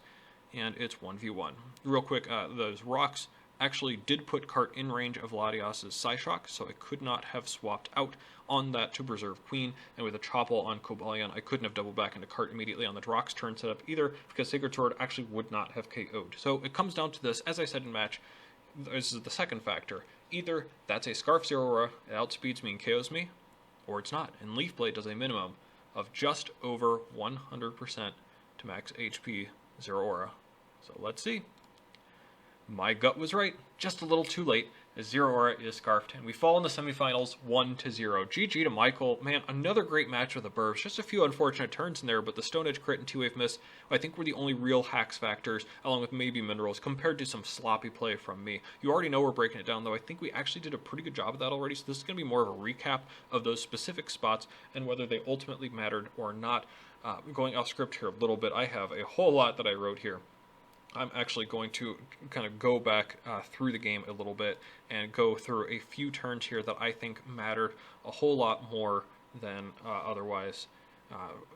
and it's 1v1. Real quick, those rocks actually did put Cart in range of Latias' Psyshock, so I could not have swapped out on that to preserve Queen, and with a Chople on Cobalion, I couldn't have doubled back into Cart immediately on the Rocks turn setup either, because Sacred Sword actually would not have KO'd. So it comes down to this, as I said in match, this is the second factor. Either that's a Scarf Zero Aura, it outspeeds me and KOs me, or it's not, and Leaf Blade does a minimum of just over 100% to max HP Zero Aura. So let's see. My gut was right, just a little too late, as Zero Aura is scarfed, and we fall in the semifinals 1-0. GG to Michael. Man, another great match with the Birbs. Just a few unfortunate turns in there, but the Stone Edge crit and two-wave miss, I think, were the only real hacks factors, along with maybe Minerals, compared to some sloppy play from me. You already know we're breaking it down, though. I think we actually did a pretty good job of that already, so this is going to be more of a recap of those specific spots and whether they ultimately mattered or not. Going off script here a little bit, I have a whole lot that I wrote here. I'm actually going to kind of go back through the game a little bit and go through a few turns here that I think mattered a whole lot more than otherwise.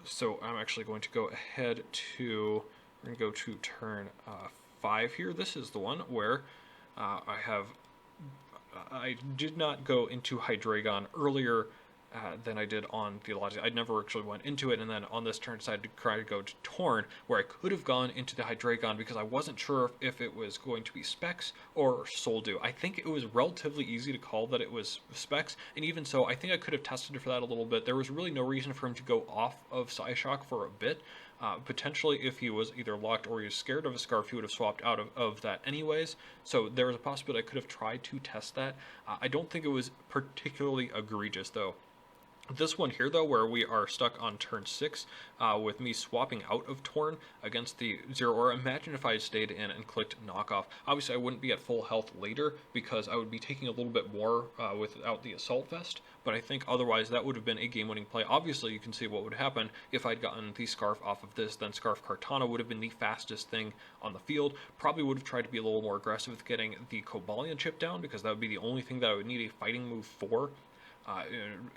So I'm actually going to go ahead to, we're going to go to turn 5 here. This is the one where I did not go into Hydreigon earlier than I did on the Logic. I never actually went into it, and then on this turn decided to try to go to Torn, where I could have gone into the Hydreigon because I wasn't sure if it was going to be Specs or Soldew. I think it was relatively easy to call that it was Specs, and even so, I think I could have tested for that a little bit. There was really no reason for him to go off of Psyshock for a bit. Potentially, if he was either locked or he was scared of a Scarf, he would have swapped out of that anyways. So there was a possibility I could have tried to test that. I don't think it was particularly egregious, though. This one here, though, where we are stuck on turn 6 with me swapping out of Torn against the Zero Aura. Imagine if I had stayed in and clicked Knockoff. Obviously, I wouldn't be at full health later because I would be taking a little bit more without the Assault Vest, but I think otherwise that would have been a game-winning play. Obviously, you can see what would happen if I'd gotten the Scarf off of this. Then Scarf Kartana would have been the fastest thing on the field. Probably would have tried to be a little more aggressive with getting the Cobalion chip down because that would be the only thing that I would need a fighting move for.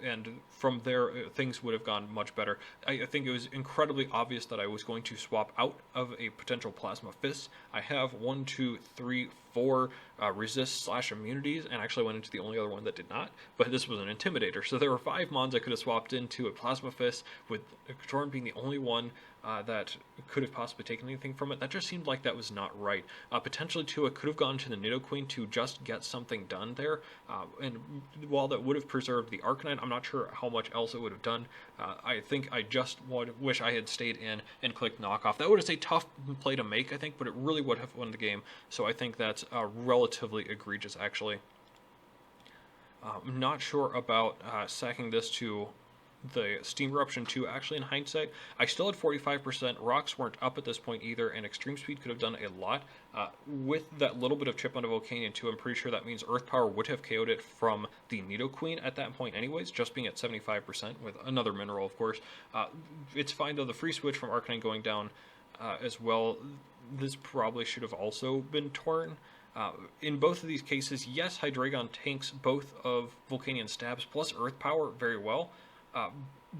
And from there, things would have gone much better. I think it was incredibly obvious that I was going to swap out of a potential Plasma Fist. I have 1, 2, 3, 4 resist/immunities, and actually went into the only other one that did not, but this was an Intimidator. So there were 5 mons I could have swapped into a Plasma Fist, with Torn being the only one that could have possibly taken anything from it. That just seemed like that was not right. Potentially, too, I could have gone to the Nidoqueen to just get something done there, and while that would have preserved the Arcanine, I'm not sure how much else it would have done. I think I just wish I had stayed in and clicked Knockoff. That would have been a tough play to make, I think, but it really would have won the game, so I think that's relatively egregious, actually. I'm not sure about sacking this to the Steam Eruption 2, actually, in hindsight. I still had 45%. Rocks weren't up at this point either, and Extreme Speed could have done a lot. With that little bit of chip onto Volcanion 2, I'm pretty sure that means Earth Power would have KO'd it from the Nidoqueen at that point anyways, just being at 75% with another mineral, of course. It's fine, though. The free switch from Arcanine going down as well, this probably should have also been Torn. In both of these cases, yes, Hydreigon tanks both of Volcanion stabs plus Earth Power very well,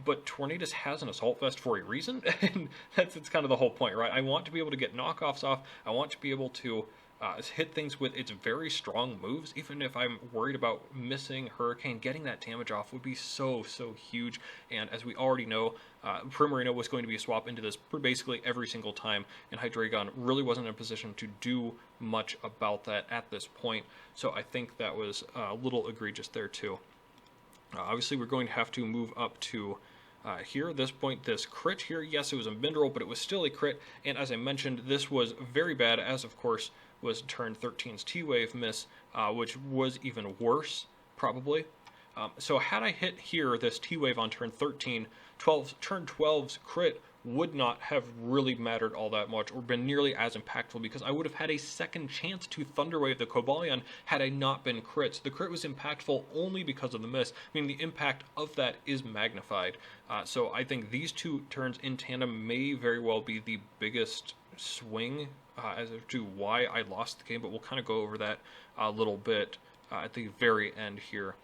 but Tornadus has an Assault Vest for a reason, and that's kind of the whole point, right? I want to be able to get knockoffs off. I want to be able to hit things with its very strong moves. Even if I'm worried about missing Hurricane, getting that damage off would be so huge. And as we already know, Primarina was going to be a swap into this basically every single time, and Hydreigon really wasn't in a position to do much about that at this point. So I think that was a little egregious there too. Obviously, we're going to have to move up to here. At this point, this crit here, yes, it was a mineral, but it was still a crit. And as I mentioned, this was very bad, as of course was turn 13's T-Wave miss, which was even worse, probably. So had I hit here this T-Wave on turn 13, turn 12's crit would not have really mattered all that much or been nearly as impactful, because I would have had a second chance to Thunderwave the Cobalion had I not been crits. The crit was impactful only because of the miss. I mean, the impact of that is magnified. So I think these two turns in tandem may very well be the biggest swing as to why I lost the game, but we'll kind of go over that a little bit at the very end here.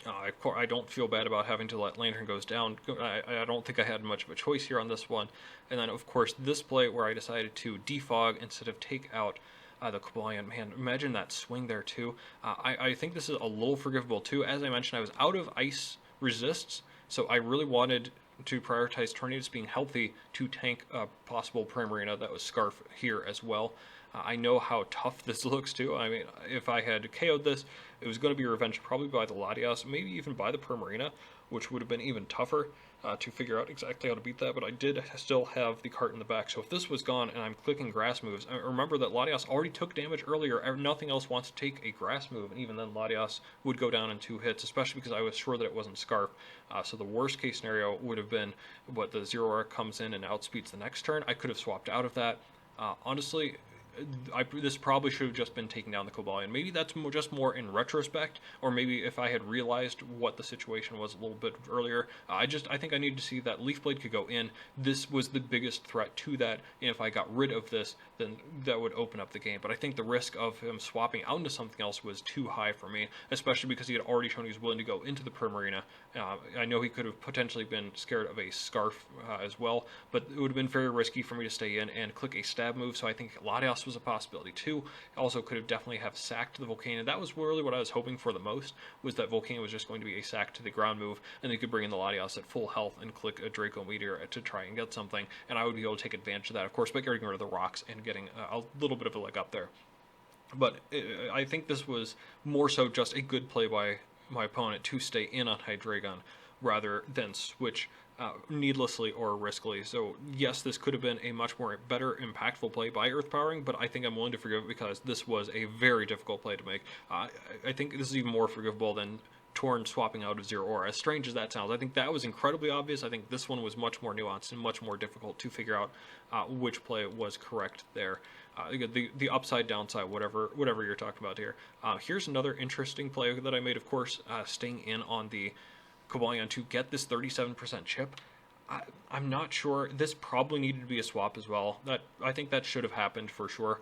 I don't feel bad about having to let Lantern goes down. I don't think I had much of a choice here on this one. And then, of course, this play where I decided to defog instead of take out the Cobalion. Man, imagine that swing there, too. I think this is a little forgivable, too. As I mentioned, I was out of ice resists, so I really wanted to prioritize Tornadus being healthy to tank a possible Primarina that was Scarf here as well. I know how tough this looks, too. I mean, if I had KO'd this, it was going to be revenged probably by the Latias, maybe even by the Primarina, which would have been even tougher to figure out exactly how to beat that, but I did still have the cart in the back. So if this was gone and I'm clicking grass moves, remember that Latias already took damage earlier. Nothing else wants to take a grass move, and even then Latias would go down in 2 hits, especially because I was sure that it wasn't Scarf. So the worst case scenario would have been what the Zero Arc comes in and outspeeds the next turn. I could have swapped out of that. Honestly, this probably should have just been taking down the Cobalion. Maybe that's just more in retrospect, or maybe if I had realized what the situation was a little bit earlier. I think I needed to see that Leaf Blade could go in. This was the biggest threat to that, and if I got rid of this, then that would open up the game. But I think the risk of him swapping out into something else was too high for me, especially because he had already shown he was willing to go into the Primarina. I know he could have potentially been scared of a Scarf as well, but it would have been very risky for me to stay in and click a stab move, so I think Latias was a possibility too. Also could have definitely have sacked the Volcanion. That was really what I was hoping for the most, was that Volcanion was just going to be a sack to the ground move, and they could bring in the Latias at full health and click a Draco Meteor to try and get something, and I would be able to take advantage of that, of course, by getting rid of the rocks and getting a little bit of a leg up there. But I think this was more so just a good play by my opponent to stay in on Hydreigon rather than switch needlessly or riskily. So yes, this could have been a much more better impactful play by Earth Powering, but I think I'm willing to forgive it because this was a very difficult play to make. I think this is even more forgivable than Torn swapping out of Zero Aura. As strange as that sounds, I think that was incredibly obvious. I think this one was much more nuanced and much more difficult to figure out which play was correct there. The upside, downside, whatever you're talking about here. Here's another interesting play that I made, of course, staying in on the Cobalion to get this 37% chip. I'm not sure. This probably needed to be a swap as well. I think that should have happened for sure.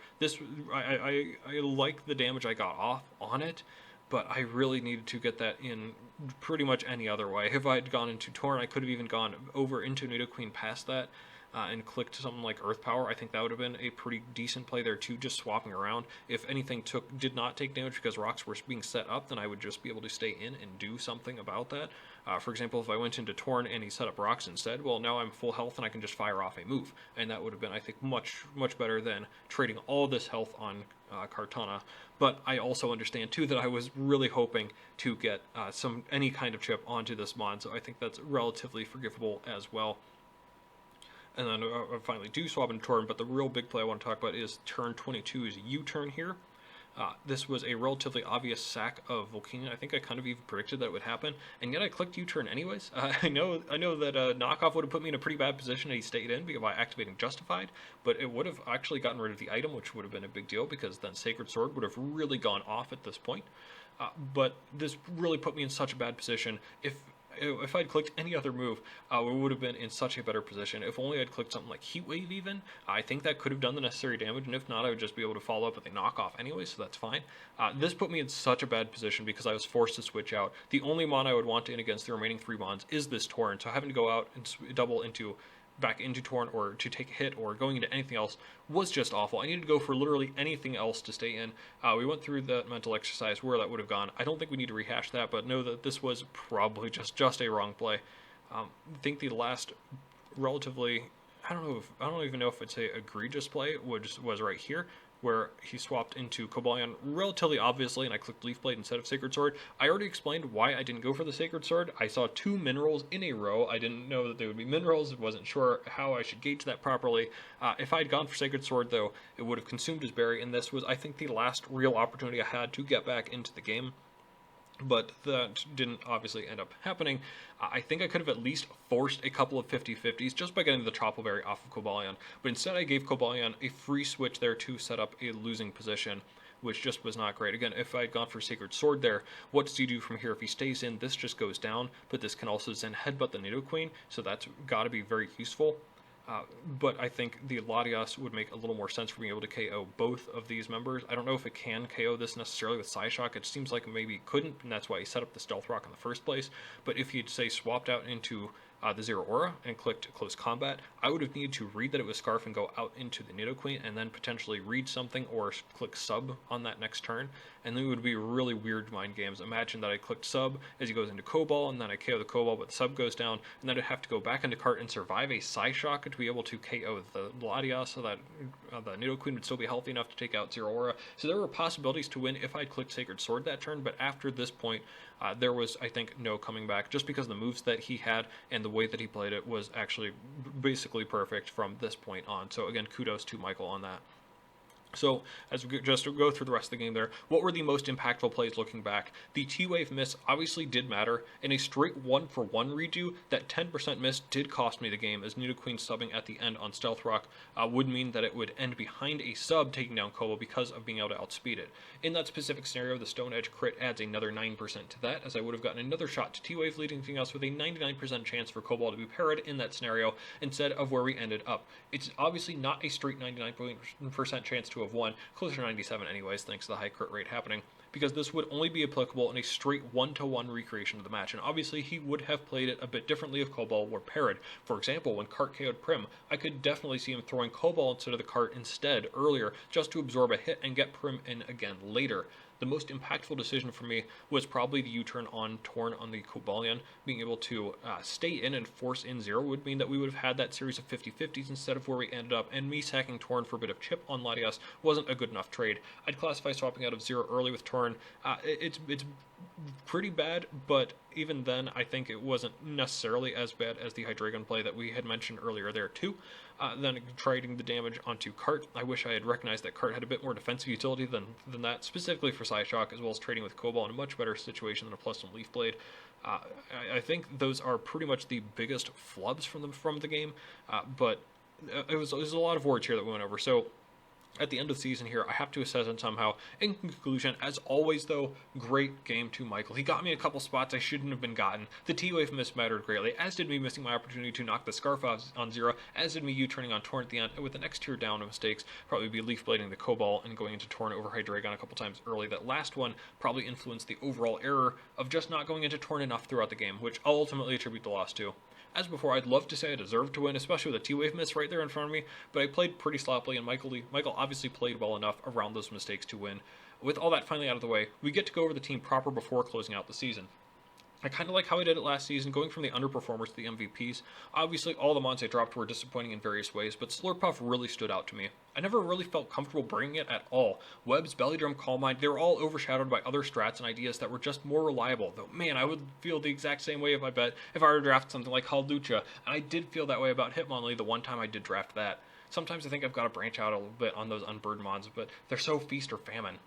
I like the damage I got off on it, but I really needed to get that in pretty much any other way. If I had gone into Torn, I could have even gone over into Nidoqueen past that and clicked something like Earth Power. I think that would have been a pretty decent play there too, just swapping around. If anything did not take damage because rocks were being set up, then I would just be able to stay in and do something about that. For example, if I went into Torn and he set up rocks instead, well, now I'm full health and I can just fire off a move. And that would have been, I think, much better than trading all this health on Kartana. But I also understand, too, that I was really hoping to get any kind of chip onto this mod, so I think that's relatively forgivable as well. And then I finally do swap into Torn, but the real big play I want to talk about is turn 22's U-turn here. This was a relatively obvious sack of Volcanion. I think I kind of even predicted that would happen, and yet I clicked U-turn anyways. I know that knockoff would have put me in a pretty bad position had he stayed in by activating Justified, but it would have actually gotten rid of the item, which would have been a big deal, because then Sacred Sword would have really gone off at this point. But this really put me in such a bad position. If I'd clicked any other move, we would have been in such a better position. If only I'd clicked something like Heat Wave even, I think that could have done the necessary damage, and if not, I would just be able to follow up with a knockoff anyway, so that's fine. This put me in such a bad position because I was forced to switch out. The only mon I would want in against the remaining 3 mons is this Torn, so having to go out and double back into Torn or to take a hit or going into anything else was just awful. I needed to go for literally anything else to stay in. We went through that mental exercise where that would have gone. I don't think we need to rehash that, but know that this was probably just a wrong play. I think the last relatively, I don't even know if I'd say egregious play was right here, where he swapped into Cobalion relatively obviously, and I clicked Leaf Blade instead of Sacred Sword. I already explained why I didn't go for the Sacred Sword. I saw 2 minerals in a row. I didn't know that they would be minerals. I wasn't sure how I should gauge that properly. If I had gone for Sacred Sword, though, it would have consumed his berry, and this was, I think, the last real opportunity I had to get back into the game. But that didn't obviously end up happening. I think I could have at least forced a couple of 50-50s just by getting the Tropical Berry off of Cobalion. But instead I gave Cobalion a free switch there to set up a losing position, which just was not great. Again, if I had gone for Sacred Sword there, what does he do from here? If he stays in, this just goes down, but this can also Zen Headbutt the Nidoqueen, so that's got to be very useful. But I think the Latias would make a little more sense for being able to KO both of these members. I don't know if it can KO this necessarily with Psyshock. It seems like maybe it couldn't, and that's why he set up the Stealth Rock in the first place. But if he'd, say, swapped out into the Zero Aura and clicked Close Combat, I would have needed to read that it was Scarf and go out into the Nidoqueen and then potentially read something or click Sub on that next turn, and then it would be really weird mind games. Imagine that I clicked Sub as he goes into Cobalt, and then I KO the Cobalt, but the Sub goes down, and then I'd have to go back into Cart and survive a Psyshock to be able to KO the Latias so that the Nidoqueen would still be healthy enough to take out Zero Aura. So there were possibilities to win if I'd clicked Sacred Sword that turn, but after this point, there was, I think, no coming back, just because the moves that he had and the way that he played it was actually basically perfect from this point on. So again, kudos to Michael on that. So, as we just go through the rest of the game there, what were the most impactful plays looking back? The T-Wave miss obviously did matter. In a straight 1-for-1 redo, that 10% miss did cost me the game, as Nidoqueen subbing at the end on Stealth Rock would mean that it would end behind a sub taking down Kobo because of being able to outspeed it. In that specific scenario, the Stone Edge crit adds another 9% to that, as I would have gotten another shot to T-Wave, leading to us with a 99% chance for Cobalt to be parried in that scenario, instead of where we ended up. It's obviously not a straight 99% chance to have won, closer to 97 anyways, thanks to the high crit rate happening, because this would only be applicable in a straight 1-to-1 recreation of the match, and obviously he would have played it a bit differently if Cobalt were parried. For example, when Cart KO'd Prim, I could definitely see him throwing Cobalt instead of the Cart instead earlier, just to absorb a hit and get Prim in again later. The most impactful decision for me was probably the U-turn on Torn on the Cobalion. Being able to stay in and force in Zero would mean that we would have had that series of 50-50s instead of where we ended up, and me sacking Torn for a bit of chip on Latias wasn't a good enough trade. I'd classify swapping out of Zero early with Torn. It's pretty bad, but even then, I think it wasn't necessarily as bad as the Hydreigon play that we had mentioned earlier there too. Then trading the damage onto Cart. I wish I had recognized that Cart had a bit more defensive utility than that, specifically for Psyshock, as well as trading with Cobalt in a much better situation than a +1 Leaf Blade. I think those are pretty much the biggest flubs from the game, but it was a lot of words here that we went over. So at the end of the season here, I have to assess it somehow. In conclusion, as always though, great game to Michael. He got me a couple spots I shouldn't have been gotten. The T-Wave miss mattered greatly, as did me missing my opportunity to knock the Scarf off on Zero, as did me U-turning on Torn at the end, and with the next tier down of mistakes, probably be Leaf Blading the Cobalt and going into Torn over Hydreigon a couple times early. That last one probably influenced the overall error of just not going into Torn enough throughout the game, which I'll ultimately attribute the loss to. As before, I'd love to say I deserved to win, especially with a T-Wave miss right there in front of me, but I played pretty sloppily, and Michael obviously played well enough around those mistakes to win. With all that finally out of the way, we get to go over the team proper before closing out the season. I kind of like how I did it last season, going from the underperformers to the MVPs. Obviously, all the mons I dropped were disappointing in various ways, but Slurpuff really stood out to me. I never really felt comfortable bringing it at all. Webs, Belly Drum, Calm Mind, they were all overshadowed by other strats and ideas that were just more reliable. Though, man, I would feel the exact same way if I were to draft something like Halducha, and I did feel that way about Hitmonlee the one time I did draft that. Sometimes I think I've got to branch out a little bit on those unburdened mons, but they're so feast or famine.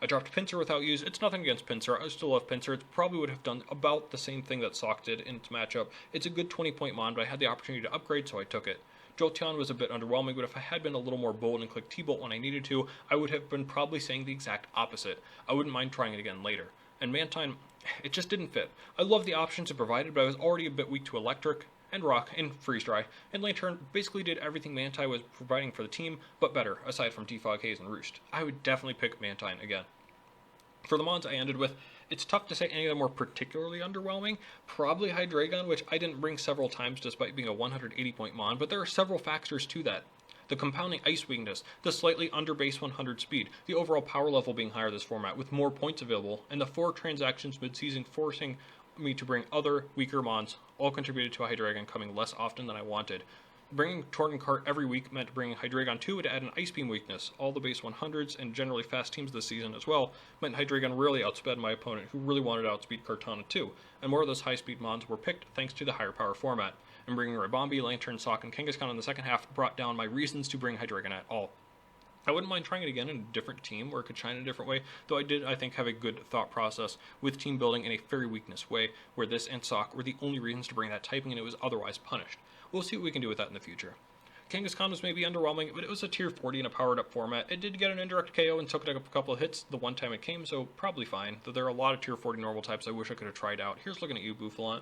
I dropped Pinsir without use. It's nothing against Pinsir. I still love Pinsir. It probably would have done about the same thing that Sock did in its matchup. It's a good 20-point mon, but I had the opportunity to upgrade, so I took it. Jolteon was a bit underwhelming, but if I had been a little more bold and clicked T-Bolt when I needed to, I would have been probably saying the exact opposite. I wouldn't mind trying it again later. And Mantine, it just didn't fit. I love the options it provided, but I was already a bit weak to Electric and Rock and Freeze Dry, and Lantern basically did everything Mantine was providing for the team, but better, aside from Defog, Haze, and Roost. I would definitely pick Mantine again. For the mons I ended with, it's tough to say any of them were particularly underwhelming. Probably Hydreigon, which I didn't bring several times despite being a 180-point mon, but there are several factors to that. The compounding ice weakness, the slightly under base 100 speed, the overall power level being higher this format with more points available, and the 4 transactions mid-season forcing me to bring other weaker mons all contributed to a Hydreigon coming less often than I wanted. Bringing Tornadus every week meant bringing Hydreigon 2 to add an Ice Beam weakness. All the base 100s and generally fast teams this season as well meant Hydreigon really outsped my opponent, who really wanted to outspeed Kartana too, and more of those high-speed mons were picked thanks to the higher power format. And bringing Ribombee, Lantern, Sock, and Kangaskhan in the second half brought down my reasons to bring Hydreigon at all. I wouldn't mind trying it again in a different team where it could shine in a different way, though I did, I think, have a good thought process with team building in a fairy weakness way, where this and Sock were the only reasons to bring that typing and it was otherwise punished. We'll see what we can do with that in the future. Kangaskhan was maybe underwhelming, but it was a tier 40 in a powered up format. It did get an indirect KO and took a couple of hits the one time it came, so probably fine, though there are a lot of tier 40 normal types I wish I could have tried out. Here's looking at you, Bouffalant.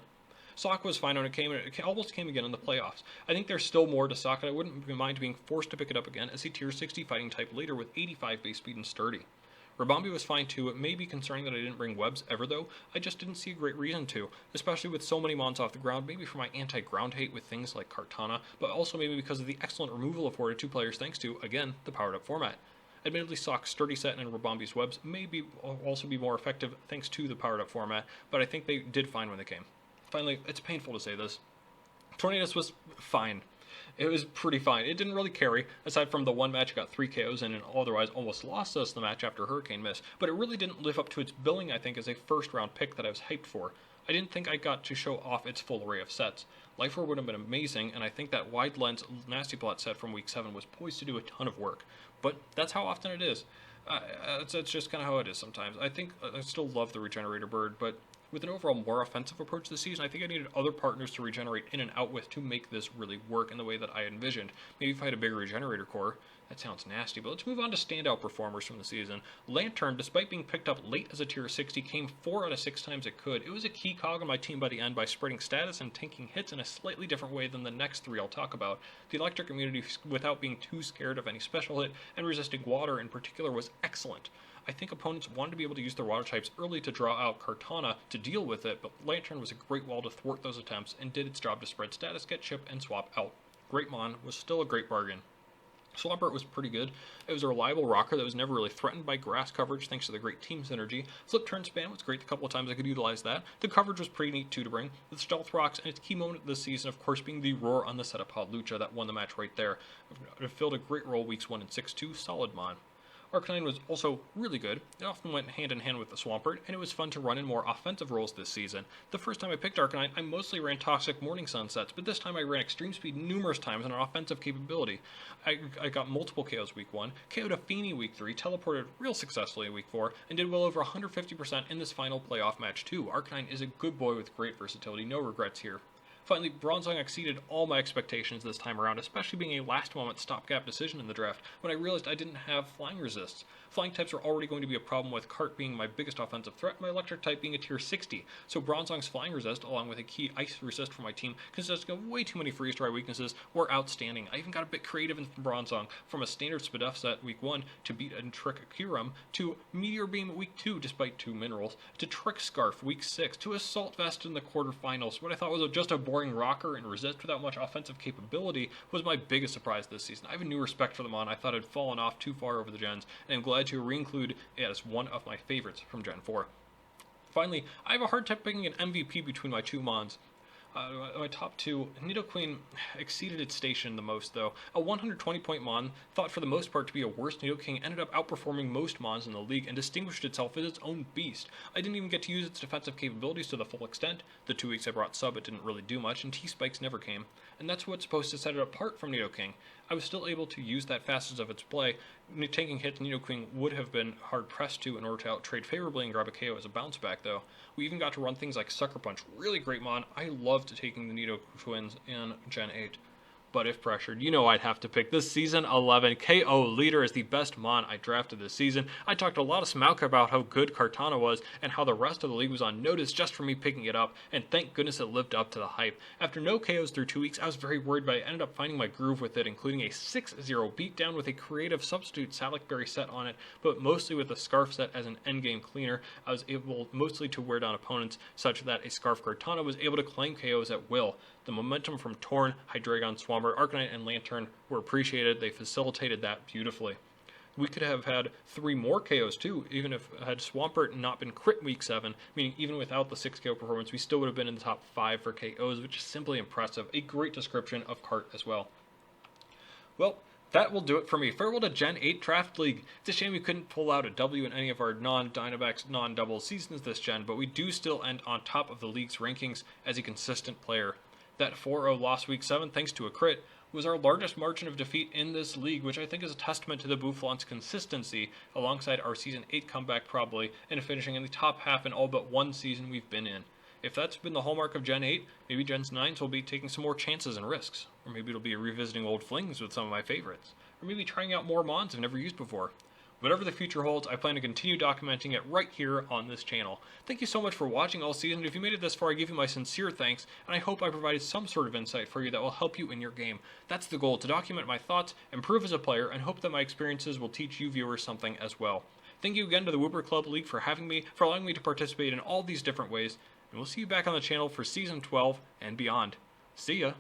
Sock was fine when it came, and it almost came again in the playoffs. I think there's still more to Sock, and I wouldn't mind being forced to pick it up again as a tier 60 fighting type later with 85 base speed and sturdy. Ribombee was fine too. It may be concerning that I didn't bring webs ever though. I just didn't see a great reason to, especially with so many mons off the ground, maybe for my anti-ground hate with things like Kartana, but also maybe because of the excellent removal afforded to players thanks to, again, the powered up format. Admittedly, Sock's sturdy set and Ribombee's webs may also be more effective thanks to the powered up format, but I think they did fine when they came. Finally, it's painful to say this, Tornadus was fine. It was pretty fine. It didn't really carry, aside from the one match it got 3 KOs in and otherwise almost lost us the match after Hurricane Miss, but it really didn't live up to its billing, I think, as a first round pick that I was hyped for. I didn't think I got to show off its full array of sets. Life Orb would have been amazing, and I think that wide lens Nasty Plot set from week 7 was poised to do a ton of work. But that's how often it is. It's just kind of how it is sometimes. I think I still love the Regenerator Bird, but with an overall more offensive approach this season, I think I needed other partners to regenerate in and out with to make this really work in the way that I envisioned. Maybe if I had a bigger Regenerator core. That sounds nasty, but let's move on to standout performers from the season. Lantern, despite being picked up late as a tier 60, came 4 out of 6 times it could. It was a key cog on my team by the end by spreading status and tanking hits in a slightly different way than the next 3 I'll talk about. The electric immunity without being too scared of any special hit and resisting water in particular was excellent. I think opponents wanted to be able to use their water types early to draw out Kartana to deal with it, but Lantern was a great wall to thwart those attempts and did its job to spread status, get chip, and swap out. Greatmon was still a great bargain. Swampert was pretty good. It was a reliable rocker that was never really threatened by grass coverage thanks to the great team synergy. Flip turn span was great, a couple of times I could utilize that. The coverage was pretty neat too to bring. The stealth rocks and its key moment this season of course being the roar on the setup pod Lucha that won the match right there. It filled a great role weeks 1 and 6-2, solid mon. Arcanine was also really good. It often went hand in hand with the Swampert, and it was fun to run in more offensive roles this season. The first time I picked Arcanine, I mostly ran Toxic Morning Sun sets, but this time I ran Extreme Speed numerous times on an offensive capability. I got multiple KOs week 1, KO'd a Feeny week 3, teleported real successfully in week 4, and did well over 150% in this final playoff match too. Arcanine is a good boy with great versatility, no regrets here. Finally, Bronzong exceeded all my expectations this time around, especially being a last-moment stopgap decision in the draft when I realized I didn't have flying resists. Flying types are already going to be a problem with Cart being my biggest offensive threat, my electric type being a tier 60, so Bronzong's flying resist, along with a key ice resist for my team, consisting of way too many freeze-dry weaknesses, were outstanding. I even got a bit creative in Bronzong, from a standard Spadef set week 1 to beat and trick Kyurem, to Meteor Beam week 2 despite 2 minerals, to Trick Scarf week 6, to Assault Vest in the quarterfinals. What I thought was just a boring rocker and resist without much offensive capability was my biggest surprise this season. I have a new respect for the mon. I thought it had fallen off too far over the gens, and I'm glad to re-include it as one of my favorites from Gen 4. Finally, I have a hard time picking an MVP between my 2 mons. My top 2, Nidoqueen exceeded its station the most though. A 120-point mon, thought for the most part to be a worse Nidoking, ended up outperforming most mons in the league and distinguished itself as its own beast. I didn't even get to use its defensive capabilities to the full extent. The 2 weeks I brought sub it didn't really do much, and T-Spikes never came. And that's what's supposed to set it apart from Nidoking. I was still able to use that facets of its play. Taking hits Nidoking would have been hard pressed to in order to out-trade favorably and grab a KO as a bounce back though. We even got to run things like Sucker Punch, really great mon. I loved taking the Nido Twins in Gen 8. But if pressured, I'd have to pick this Season 11 KO leader as the best mon I drafted this season. I talked a lot of smack about how good Kartana was and how the rest of the league was on notice just for me picking it up, and thank goodness it lived up to the hype. After no KOs through 2 weeks, I was very worried, but I ended up finding my groove with it, including a 6-0 beatdown with a creative substitute Salicberry set on it, but mostly with a Scarf set as an endgame cleaner. I was able mostly to wear down opponents such that a Scarf Kartana was able to claim KOs at will. The momentum from Torn, Hydreigon, Swampert, Arcanine, and Lantern were appreciated. They facilitated that beautifully. We could have had 3 more KOs too, even if had Swampert not been crit week 7, meaning even without the 6 KO performance, we still would have been in the top 5 for KOs, which is simply impressive. A great description of Cart as well. Well, that will do it for me. Farewell to Gen 8 Draft League. It's a shame we couldn't pull out a W in any of our non-Dynamax, non-double seasons this gen, but we do still end on top of the league's rankings as a consistent player. That 4-0 loss week 7, thanks to a crit, was our largest margin of defeat in this league, which I think is a testament to the Bouffalant's consistency, alongside our Season 8 comeback probably, and finishing in the top half in all but one season we've been in. If that's been the hallmark of Gen 8, maybe Gen 9s will be taking some more chances and risks. Or maybe it'll be revisiting old flings with some of my favorites. Or maybe trying out more mons I've never used before. Whatever the future holds, I plan to continue documenting it right here on this channel. Thank you so much for watching all season. If you made it this far, I give you my sincere thanks, and I hope I provided some sort of insight for you that will help you in your game. That's the goal, to document my thoughts, improve as a player, and hope that my experiences will teach you viewers something as well. Thank you again to the Wooper Club League for having me, for allowing me to participate in all these different ways, and we'll see you back on the channel for Season 12 and beyond. See ya!